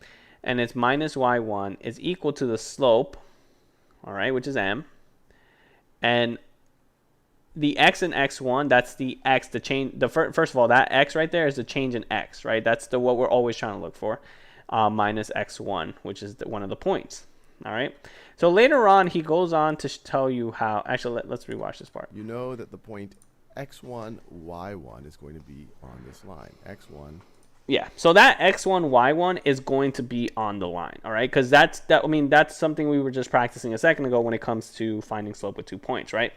And it's minus y1 is equal to the slope, all right, which is m, and the x and x1, that's the x, the change. First of all, that x right there is the change in x, right? That's what we're always trying to look for, minus x1, which is one of the points. All right. So later on, he goes on to tell you how. Actually, let's rewatch this part. You know that the point x1, y1 is going to be on this line. x1. Yeah. So that x1, y1 is going to be on the line. All right, because that's something we were just practicing a second ago when it comes to finding slope with 2 points, right?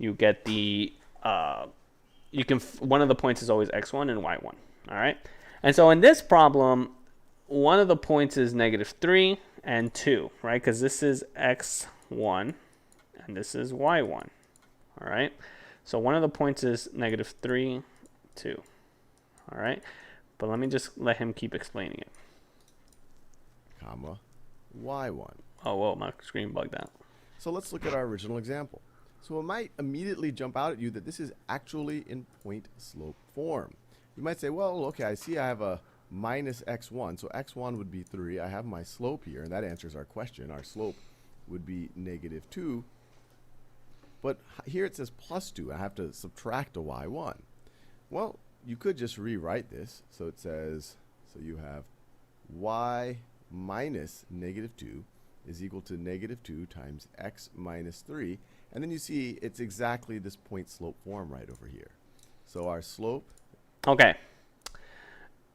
You get the one of the points is always x1 and y1. All right. And so in this problem, one of the points is -3 and 2, right? Because this is x1 and this is y1. All right. So one of the points is -3, 2. All right. But let me just let him keep explaining it. Comma, y1. Oh, whoa, my screen bugged out. So let's look at our original example. So it might immediately jump out at you that this is actually in point slope form. You might say, well, okay, I see I have a minus x1. So x1 would be 3. I have my slope here, and that answers our question. Our slope would be -2. But here it says plus 2. I have to subtract a y1. Well, you could just rewrite this. So it says, so you have y minus -2 is equal to -2 times x minus 3. And then you see it's exactly this point slope form right over here. So our slope. Okay.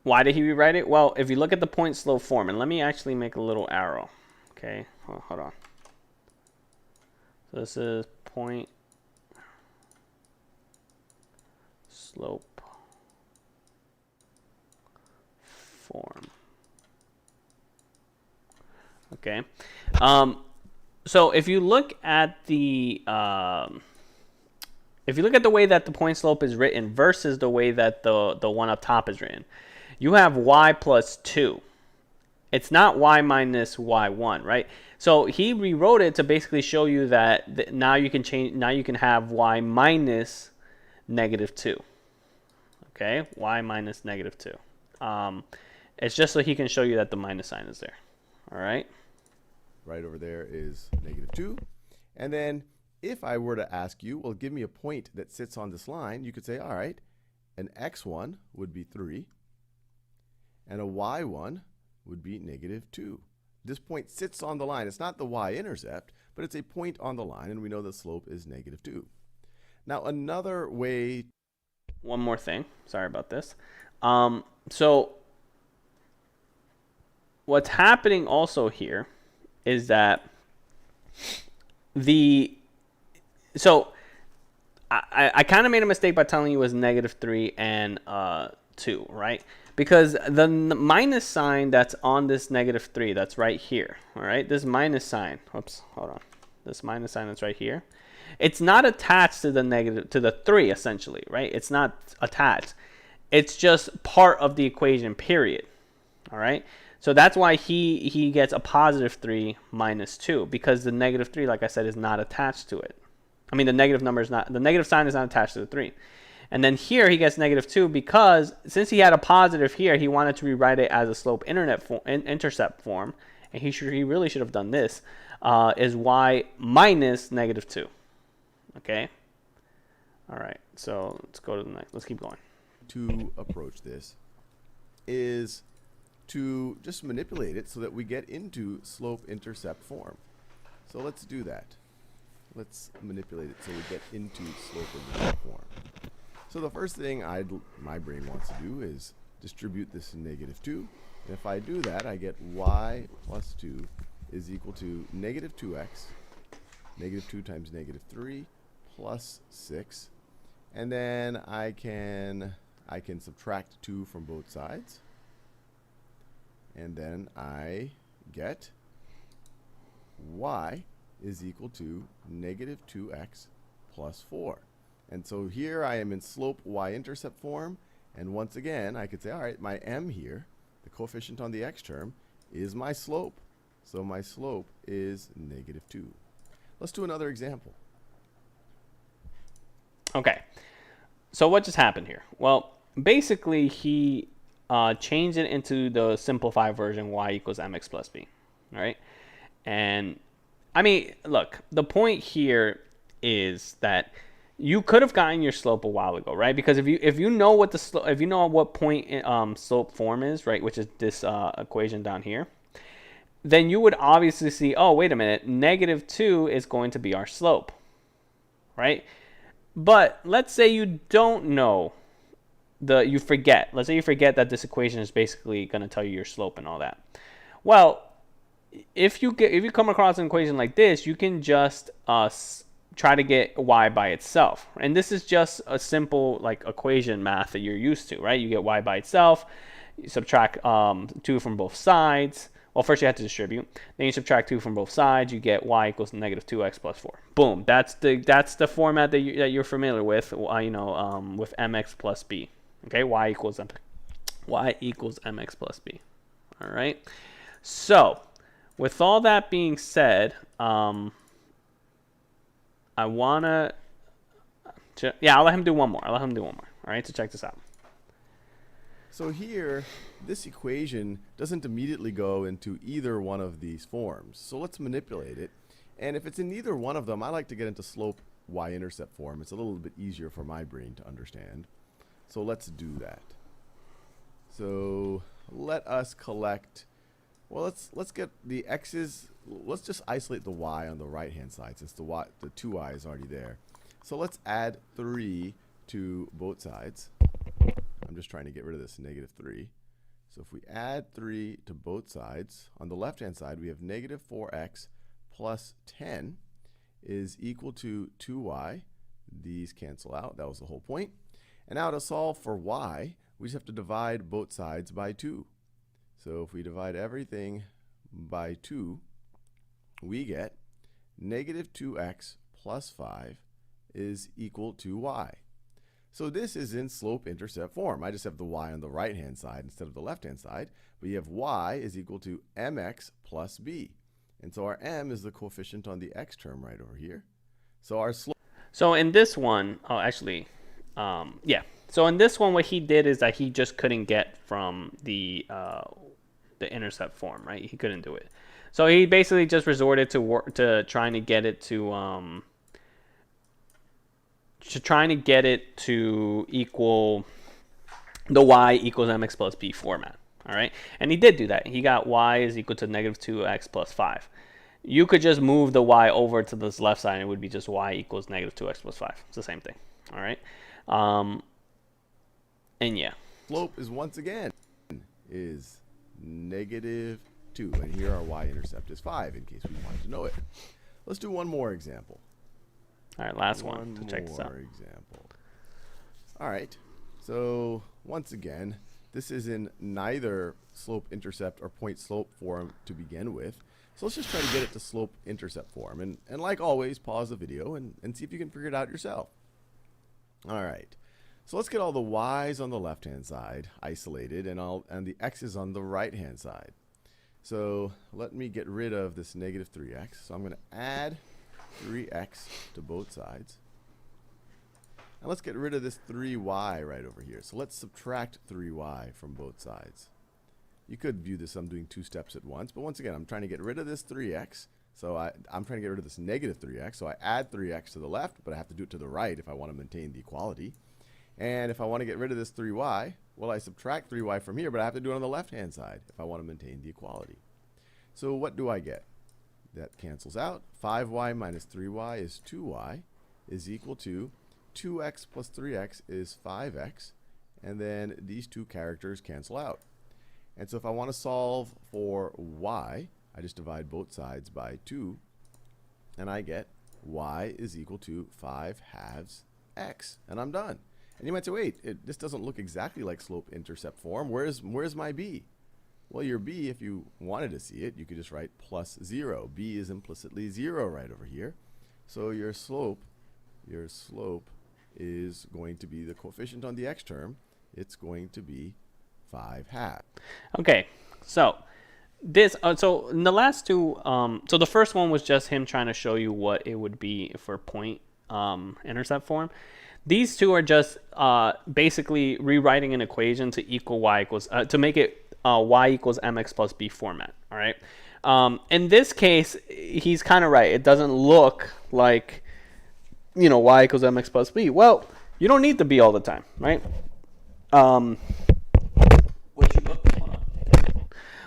Why did he rewrite it? Well, if you look at the point slope form, and let me actually make a little arrow. Okay, hold on. So this is point slope form. Okay. So if you look at the way that the point slope is written versus the way that the one up top is written, you have y plus 2. It's not y minus y1, right? So he rewrote it to basically show you that now you can change. Now you can have y minus -2. Okay, y minus -2. It's just so he can show you that the minus sign is there. All right. Right over there is -2. And then if I were to ask you, well, give me a point that sits on this line, you could say, all right, an x1 would be 3, and a y1 would be -2. This point sits on the line. It's not the y-intercept, but it's a point on the line, and we know the slope is -2. Now, another way... One more thing. Sorry about this. So what's happening also here is that I kind of made a mistake by telling you it was -3 and 2, right? Because the minus sign that's on this -3, that's right here, all right? This minus sign, whoops, hold on. This minus sign that's right here, it's not attached to the 3, essentially, right? It's not attached. It's just part of the equation, period, all right? So that's why he gets a +3 minus 2, because the -3, like I said, is not attached to it. I mean, the negative sign is not attached to the 3. And then here he gets -2 because since he had a positive here, he wanted to rewrite it as a slope intercept form, and he really should have done this, is y minus -2. Okay? All right, so let's go to the next. Let's keep going. To approach this is to just manipulate it so that we get into slope-intercept form. So let's do that. Let's manipulate it so we get into slope-intercept form. So the first thing my brain wants to do is distribute this -2. And if I do that, I get y plus 2 is equal to -2x, -2 times -3 plus 6. And then I can subtract 2 from both sides. And then I get y is equal to negative 2x plus 4. And so here I am in slope y-intercept form. And once again, I could say, all right, my m here, the coefficient on the x term, is my slope. So my slope is negative 2. Let's do another example. Okay. So what just happened here? Well, basically he changed it into the simplified version y equals mx plus b. All right. And I mean, look, the point here is that you could have gotten your slope a while ago, right? Because if you know what the slope, if you know what point slope form is, right, which is this equation down here, then you would obviously see, oh, wait a minute, negative 2 is going to be our slope, right? But let's say you don't know you forget. Let's say you forget that this equation is basically going to tell you your slope and all that. Well, if you come across an equation like this, you can just try to get y by itself. And this is just a simple like equation math that you're used to, right? You get y by itself, you subtract 2 from both sides. Well, first you have to distribute. Then you subtract 2 from both sides. You get y equals negative 2x plus 4. Boom. That's the format that you're familiar with. With mx plus b. Okay. Y equals mx plus b. All right. So, with all that being said, I wanna. I'll let him do one more. All right. So check this out. So here, this equation doesn't immediately go into either one of these forms. So let's manipulate it. And if it's in either one of them, I like to get into slope y-intercept form. It's a little bit easier for my brain to understand. So let's do that. So let us collect, well, let's get the x's, let's just isolate the y on the right-hand side since the 2y is already there. So let's add 3 to both sides. I'm just trying to get rid of this negative 3. So if we add 3 to both sides, on the left-hand side, we have negative 4x plus 10 is equal to 2y. These cancel out. That was the whole point. And now to solve for y, we just have to divide both sides by 2. So if we divide everything by 2, we get negative 2x plus 5 is equal to y. So this is in slope-intercept form. I just have the y on the right-hand side instead of the left-hand side. But you have y is equal to mx plus b. And so our m is the coefficient on the x term right over here. So our slope. So in this one, So in this one, what he did is that he just couldn't get from the intercept form, right? He couldn't do it. So he basically just resorted to trying to get it to equal the y equals mx plus b format. All right, and he did do that. He got y is equal to negative 2x plus 5. You could just move the y over to this left side, and it would be just y equals negative 2x plus 5. It's the same thing. All right, and yeah. Slope is once again is negative 2, and here our y-intercept is 5 in case we wanted to know it. Let's do one more example. All right, last one to check this out. Example. All right, so once again, this is in neither slope-intercept or point-slope form to begin with. So let's just try to get it to slope-intercept form. And like always, pause the video and see if you can figure it out yourself. All right, so let's get all the y's on the left-hand side isolated and the x's on the right-hand side. So let me get rid of this negative 3x. So I'm going to add 3x to both sides. And let's get rid of this 3y right over here. So let's subtract 3y from both sides. You could view this, I'm doing 2 steps at once, but once again, I'm trying to get rid of this 3x. So I'm trying to get rid of this negative 3x. So I add 3x to the left, but I have to do it to the right if I want to maintain the equality. And if I want to get rid of this 3y, well, I subtract 3y from here, but I have to do it on the left-hand side if I want to maintain the equality. So what do I get? That cancels out. 5y minus 3y is 2y is equal to 2x plus 3x is 5x. And then these two characters cancel out. And so if I want to solve for y, I just divide both sides by 2. And I get y is equal to 5 halves x. And I'm done. And you might say, wait, this doesn't look exactly like slope-intercept form. Where's my b? Well, your b, if you wanted to see it, you could just write plus 0. b is implicitly 0 right over here. So your slope is going to be the coefficient on the x term. It's going to be 5/2. Okay, so this, so in the last two, so the first one was just him trying to show you what it would be for point intercept form. These two are just basically rewriting an equation to equal y equals, to make it y equals mx plus b format, all right? In this case, he's kind of right. It doesn't look like, you know, y equals mx plus b. Well, you don't need the b all the time, right?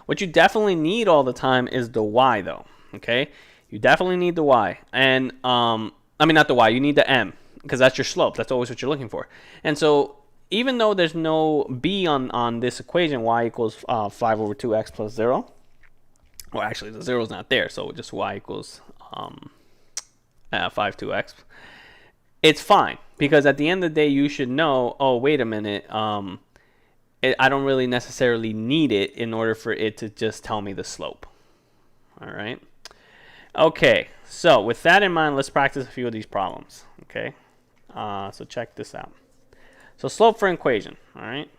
What you definitely need all the time is the y, though, okay? You definitely need the y. And, I mean, not the y, you need the m, because that's your slope. That's always what you're looking for. And so even though there's no b on this equation, y equals 5 over 2x plus 0, well, actually, the 0 is not there, so just y equals 5 2x. It's fine, because at the end of the day, you should know, oh, wait a minute, I don't really necessarily need it in order for it to just tell me the slope. All right. Okay, so with that in mind, let's practice a few of these problems. Okay, so check this out. So slope for an equation. All right.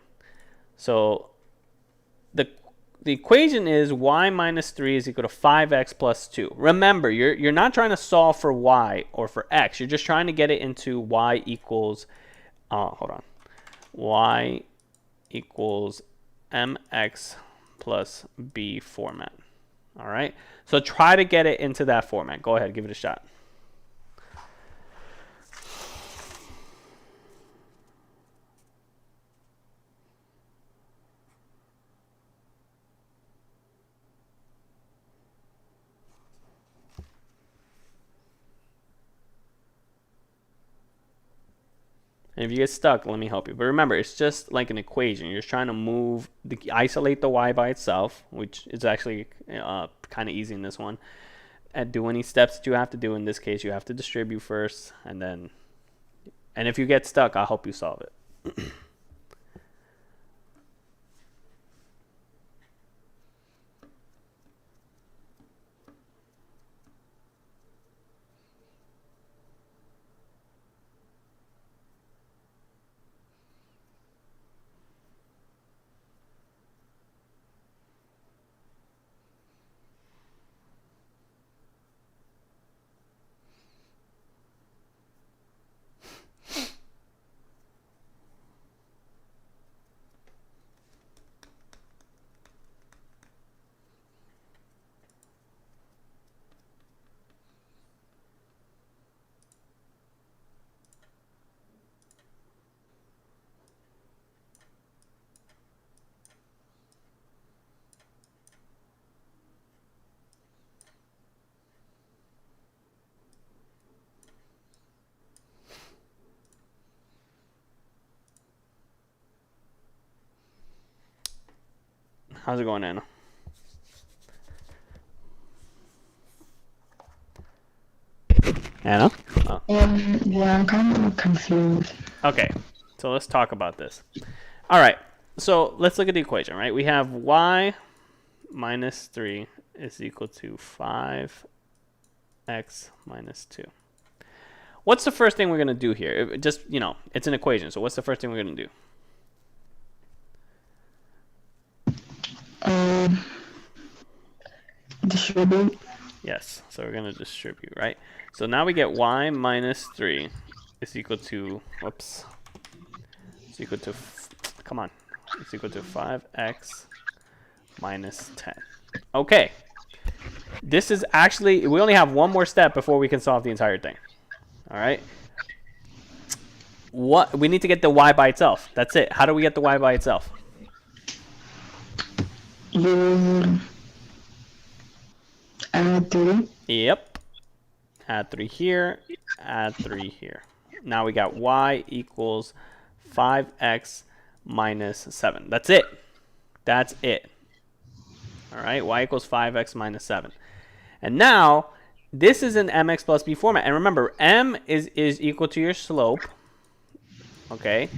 So the equation is y minus 3 is equal to 5x plus 2. Remember, you're not trying to solve for y or for x. You're just trying to get it into y equals, hold on, y equals mx plus b format. All right. So try to get it into that format. Go ahead, give it a shot. And if you get stuck, let me help you. But remember, it's just like an equation. You're just trying to isolate the y by itself, which is actually kind of easy in this one. And do any steps that you have to do. In this case, you have to distribute first, and if you get stuck, I'll help you solve it. How's it going, Anna? Anna? Oh. Yeah, I'm kind of confused. Okay, so let's talk about this. All right, so let's look at the equation, right? We have y minus 3 is equal to 5x minus 2. What's the first thing we're going to do here? Just, you know, it's an equation, so what's the first thing we're going to do? Distribute. Yes, so we're going to distribute, right? So now we get y minus 3 is equal to, whoops, it's equal to, come on, it's equal to 5x minus 10. Okay, this is actually, we only have one more step before we can solve the entire thing. All right, we need to get the y by itself. That's it. How do we get the y by itself? You add 3. Yep. Add 3 here, add 3 here. Now we got y equals 5x minus 7. That's it. That's it. All right, y equals 5x minus 7. And now, this is an mx plus b format. And remember, m is equal to your slope. Okay.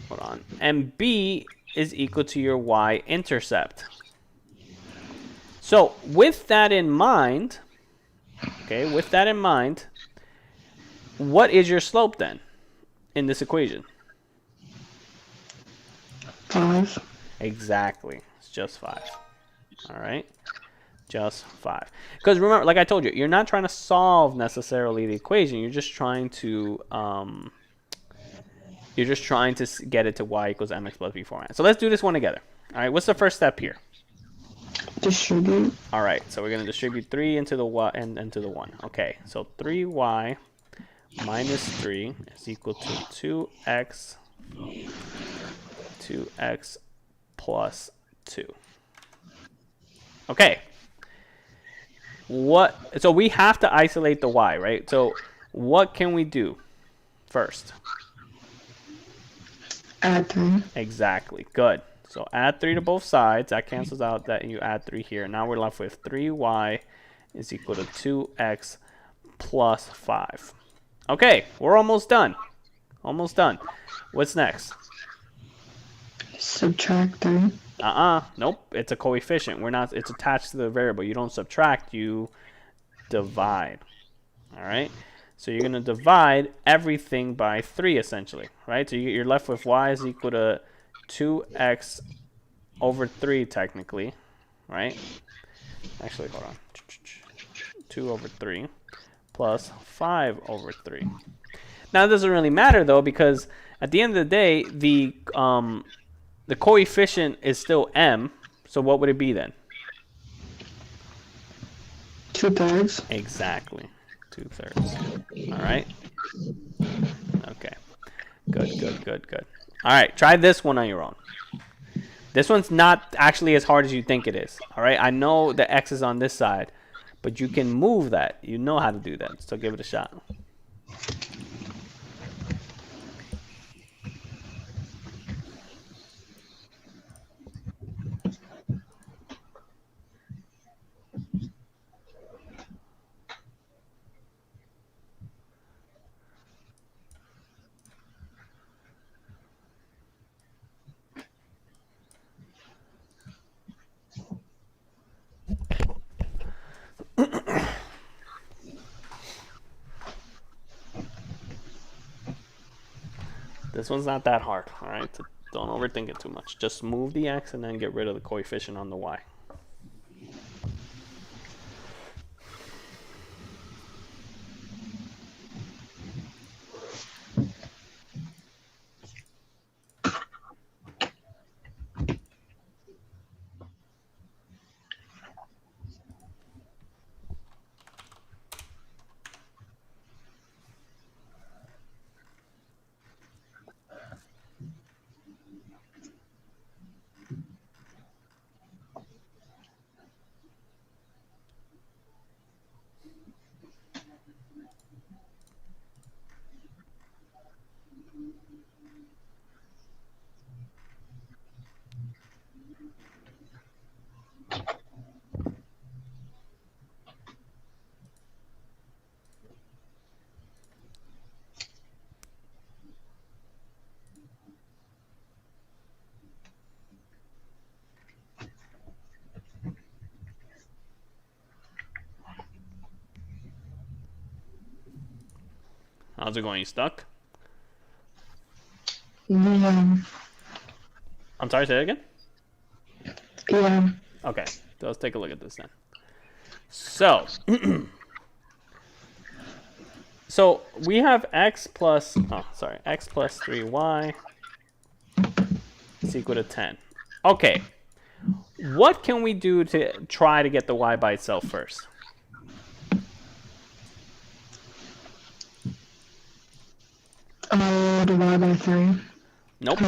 Hold on. And b is equal to your y-intercept. So with that in mind, okay, with that in mind, what is your slope then in this equation? 5. Exactly. It's just 5. All right. Just 5. Because remember, like I told you, you're not trying to solve necessarily the equation. You're just trying to get it to y equals mx plus b format. So let's do this one together. All right. What's the first step here? Distribute. All right. So we're going to distribute 3 into the y and into the 1. Okay. So 3y minus 3 is equal to 2x plus 2. Okay. So we have to isolate the y, right? So what can we do first? Add 3. Exactly. Good. So add 3 to both sides. That cancels out that, and you add 3 here. Now we're left with 3y is equal to 2x plus 5. Okay, we're almost done. Almost done. What's next? Subtract 3. Nope. It's a coefficient. It's attached to the variable. You don't subtract, you divide. All right? So you're going to divide everything by 3 essentially, right? So you're left with y is equal to 2x over 3 technically, right? Actually, hold on. 2 over 3 plus 5 over 3. Now, it doesn't really matter though, because at the end of the day, the coefficient is still m. So what would it be then? 2/3. Exactly. 2/3. All right. Okay. Good. All right. Try this one on your own. This one's not actually as hard as you think it is. All right. I know the x is on this side, but you can move that. You know how to do that. So give it a shot. This one's not that hard, all right? So don't overthink it too much. Just move the x and then get rid of the coefficient on the y. How's it going? You stuck? Yeah. I'm sorry, say it again? Yeah. Okay, so let's take a look at this then. So, so we have x plus 3y is equal to 10. Okay, what can we do to try to get the y by itself first? Divide by 3. Nope.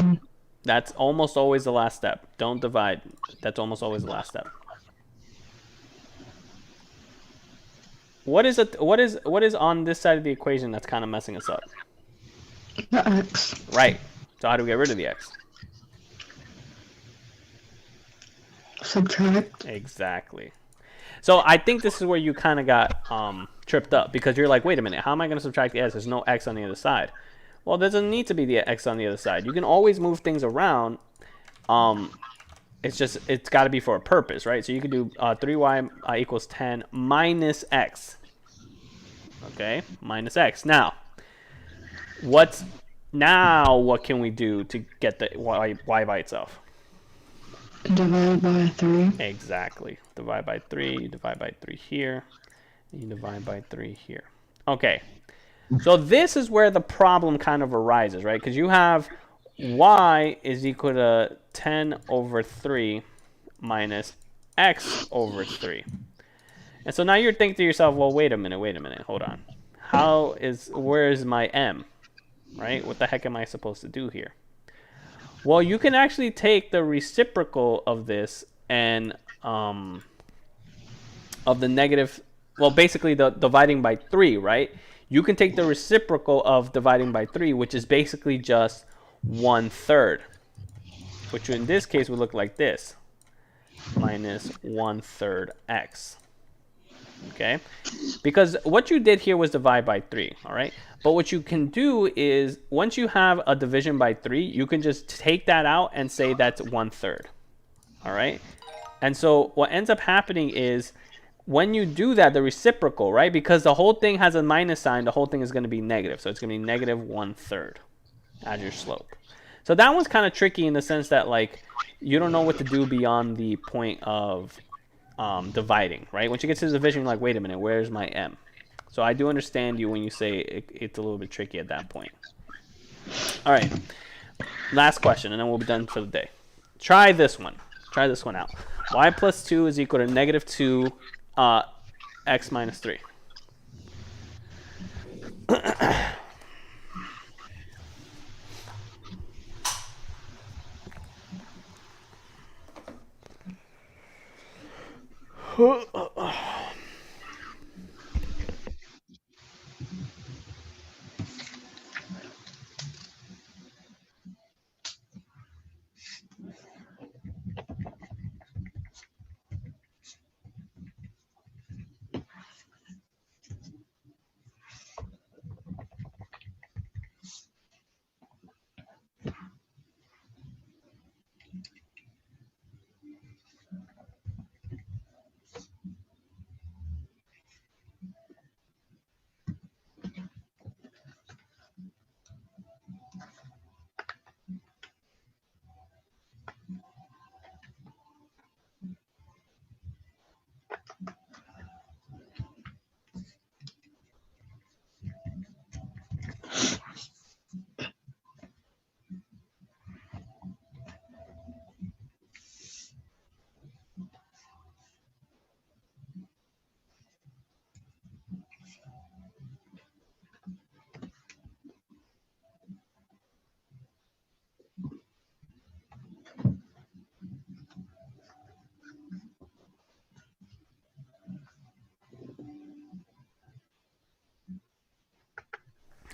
That's almost always the last step. Don't divide. That's almost always the last step. What is on this side of the equation that's kind of messing us up? The x. Right. So how do we get rid of the x? Subtract. Exactly. So I think this is where you kind of got tripped up, because you're like, wait a minute, how am I going to subtract the x? There's no x on the other side. Well, there doesn't need to be the x on the other side. You can always move things around it's got to be for a purpose, right? So you can do 3y equals 10 minus x. Okay, minus x. Now, what can we do to get the y by itself? Divide by 3. Exactly. Divide by 3. You divide by 3 here. And you divide by 3 here. Okay. So this is where the problem kind of arises, right? Because you have y is equal to 10 over 3 minus x over 3. And so now you're thinking to yourself, well, wait a minute, hold on. Where is my m, right? What the heck am I supposed to do here? Well, you can actually take the reciprocal of this and of the negative, well, basically the dividing by 3, right? You can take the reciprocal of dividing by 3, which is basically just 1/3, which in this case would look like this, minus 1/3 x. Okay, because what you did here was divide by 3, all right? But what you can do is, once you have a division by 3, you can just take that out and say that's 1/3, all right? And so what ends up happening is, when you do that, the reciprocal, right? Because the whole thing has a minus sign, the whole thing is going to be negative. So it's going to be negative 1/3 as your slope. So that one's kind of tricky in the sense that, like, you don't know what to do beyond the point of dividing, right? Once you get to the division, you're like, wait a minute, where's my m? So I do understand you when you say it's a little bit tricky at that point. All right, last question, and then we'll be done for the day. Try this one. Try this one out. Y plus 2 is equal to negative 2 x minus 3.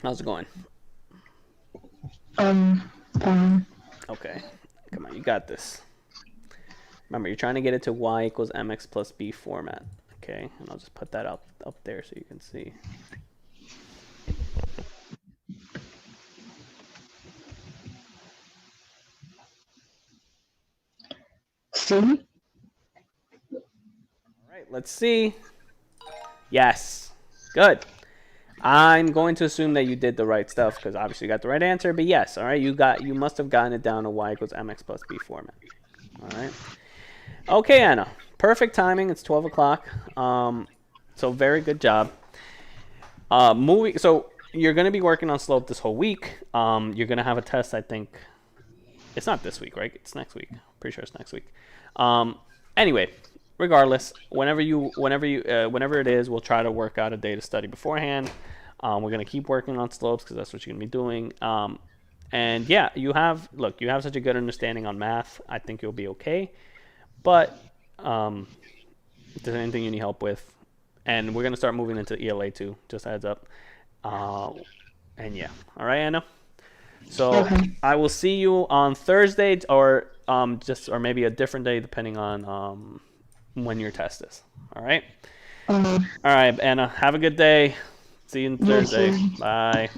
How's it going? Fine. Okay, come on, you got this. Remember, you're trying to get it to y equals mx plus b format. Okay, and I'll just put that up there so you can see. See? All right, let's see. Yes, good. I'm going to assume that you did the right stuff because obviously you got the right answer. But yes, all right, you must have gotten it down to y equals mx plus b format. All right. Okay, Anna. Perfect timing. It's 12 o'clock. So very good job. So you're going to be working on slope this whole week. You're going to have a test, I think. It's not this week, right? It's next week. Pretty sure it's next week. Anyway, regardless, whenever it is, we'll try to work out a day to study beforehand. We're going to keep working on slopes because that's what you're going to be doing. And yeah, you have such a good understanding on math. I think you'll be okay. But if there's anything you need help with, and we're going to start moving into ELA too, just a heads up. And yeah, all right, Anna. So Okay. I will see you on Thursday, or maybe a different day depending on when your test is. All right. All right, Anna. Have a good day. See you on Thursday. too. Bye.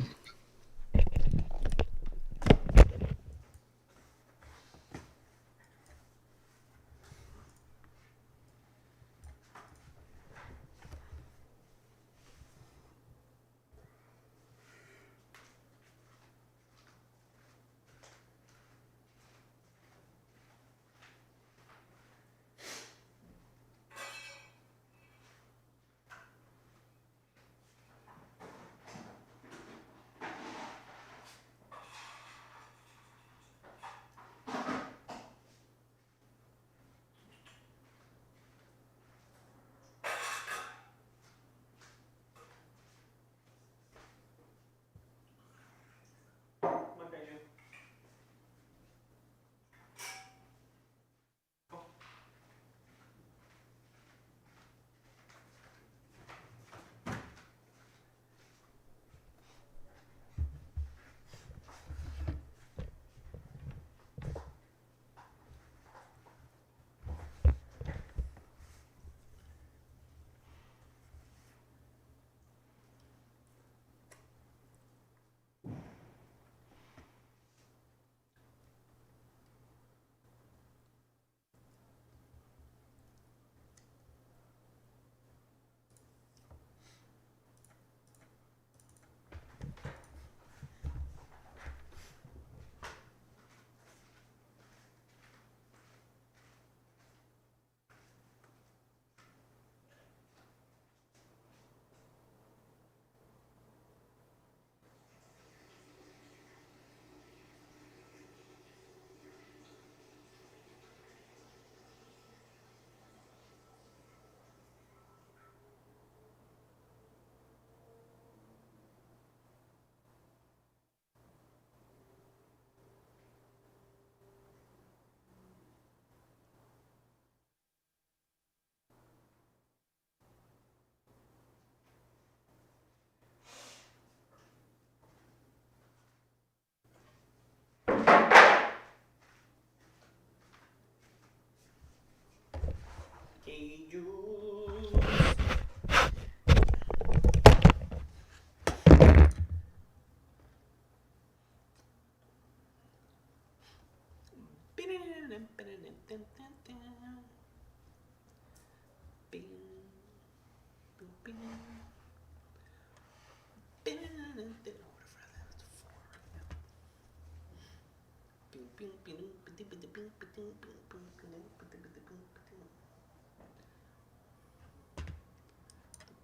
The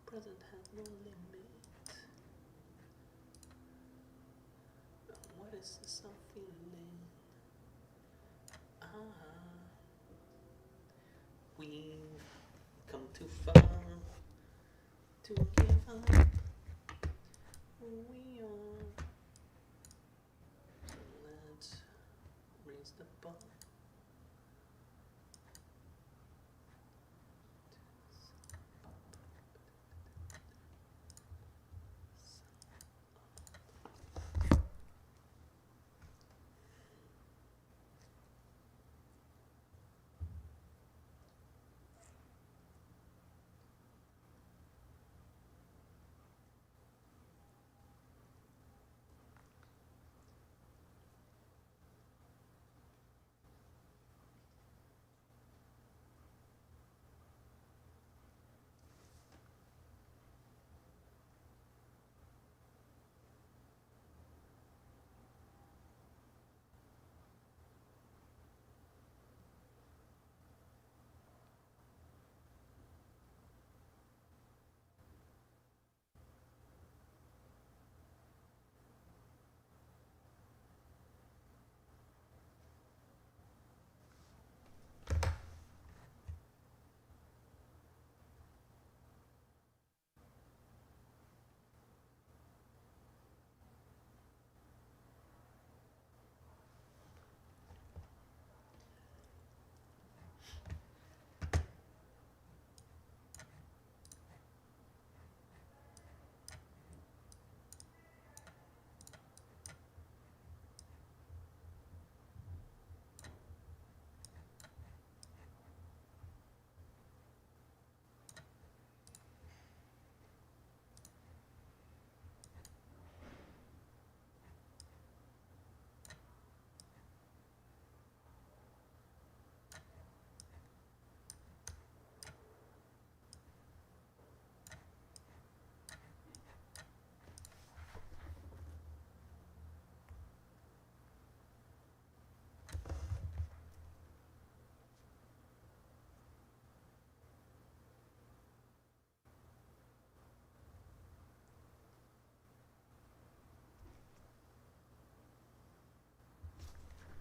present has no limit. What is this I'm feeling? We've come too far to give up. We are. So let's raise the bar.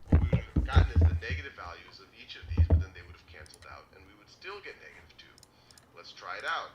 What we would have gotten is the negative values of each of these, but then they would have canceled out, and we would still get -2. Let's try it out.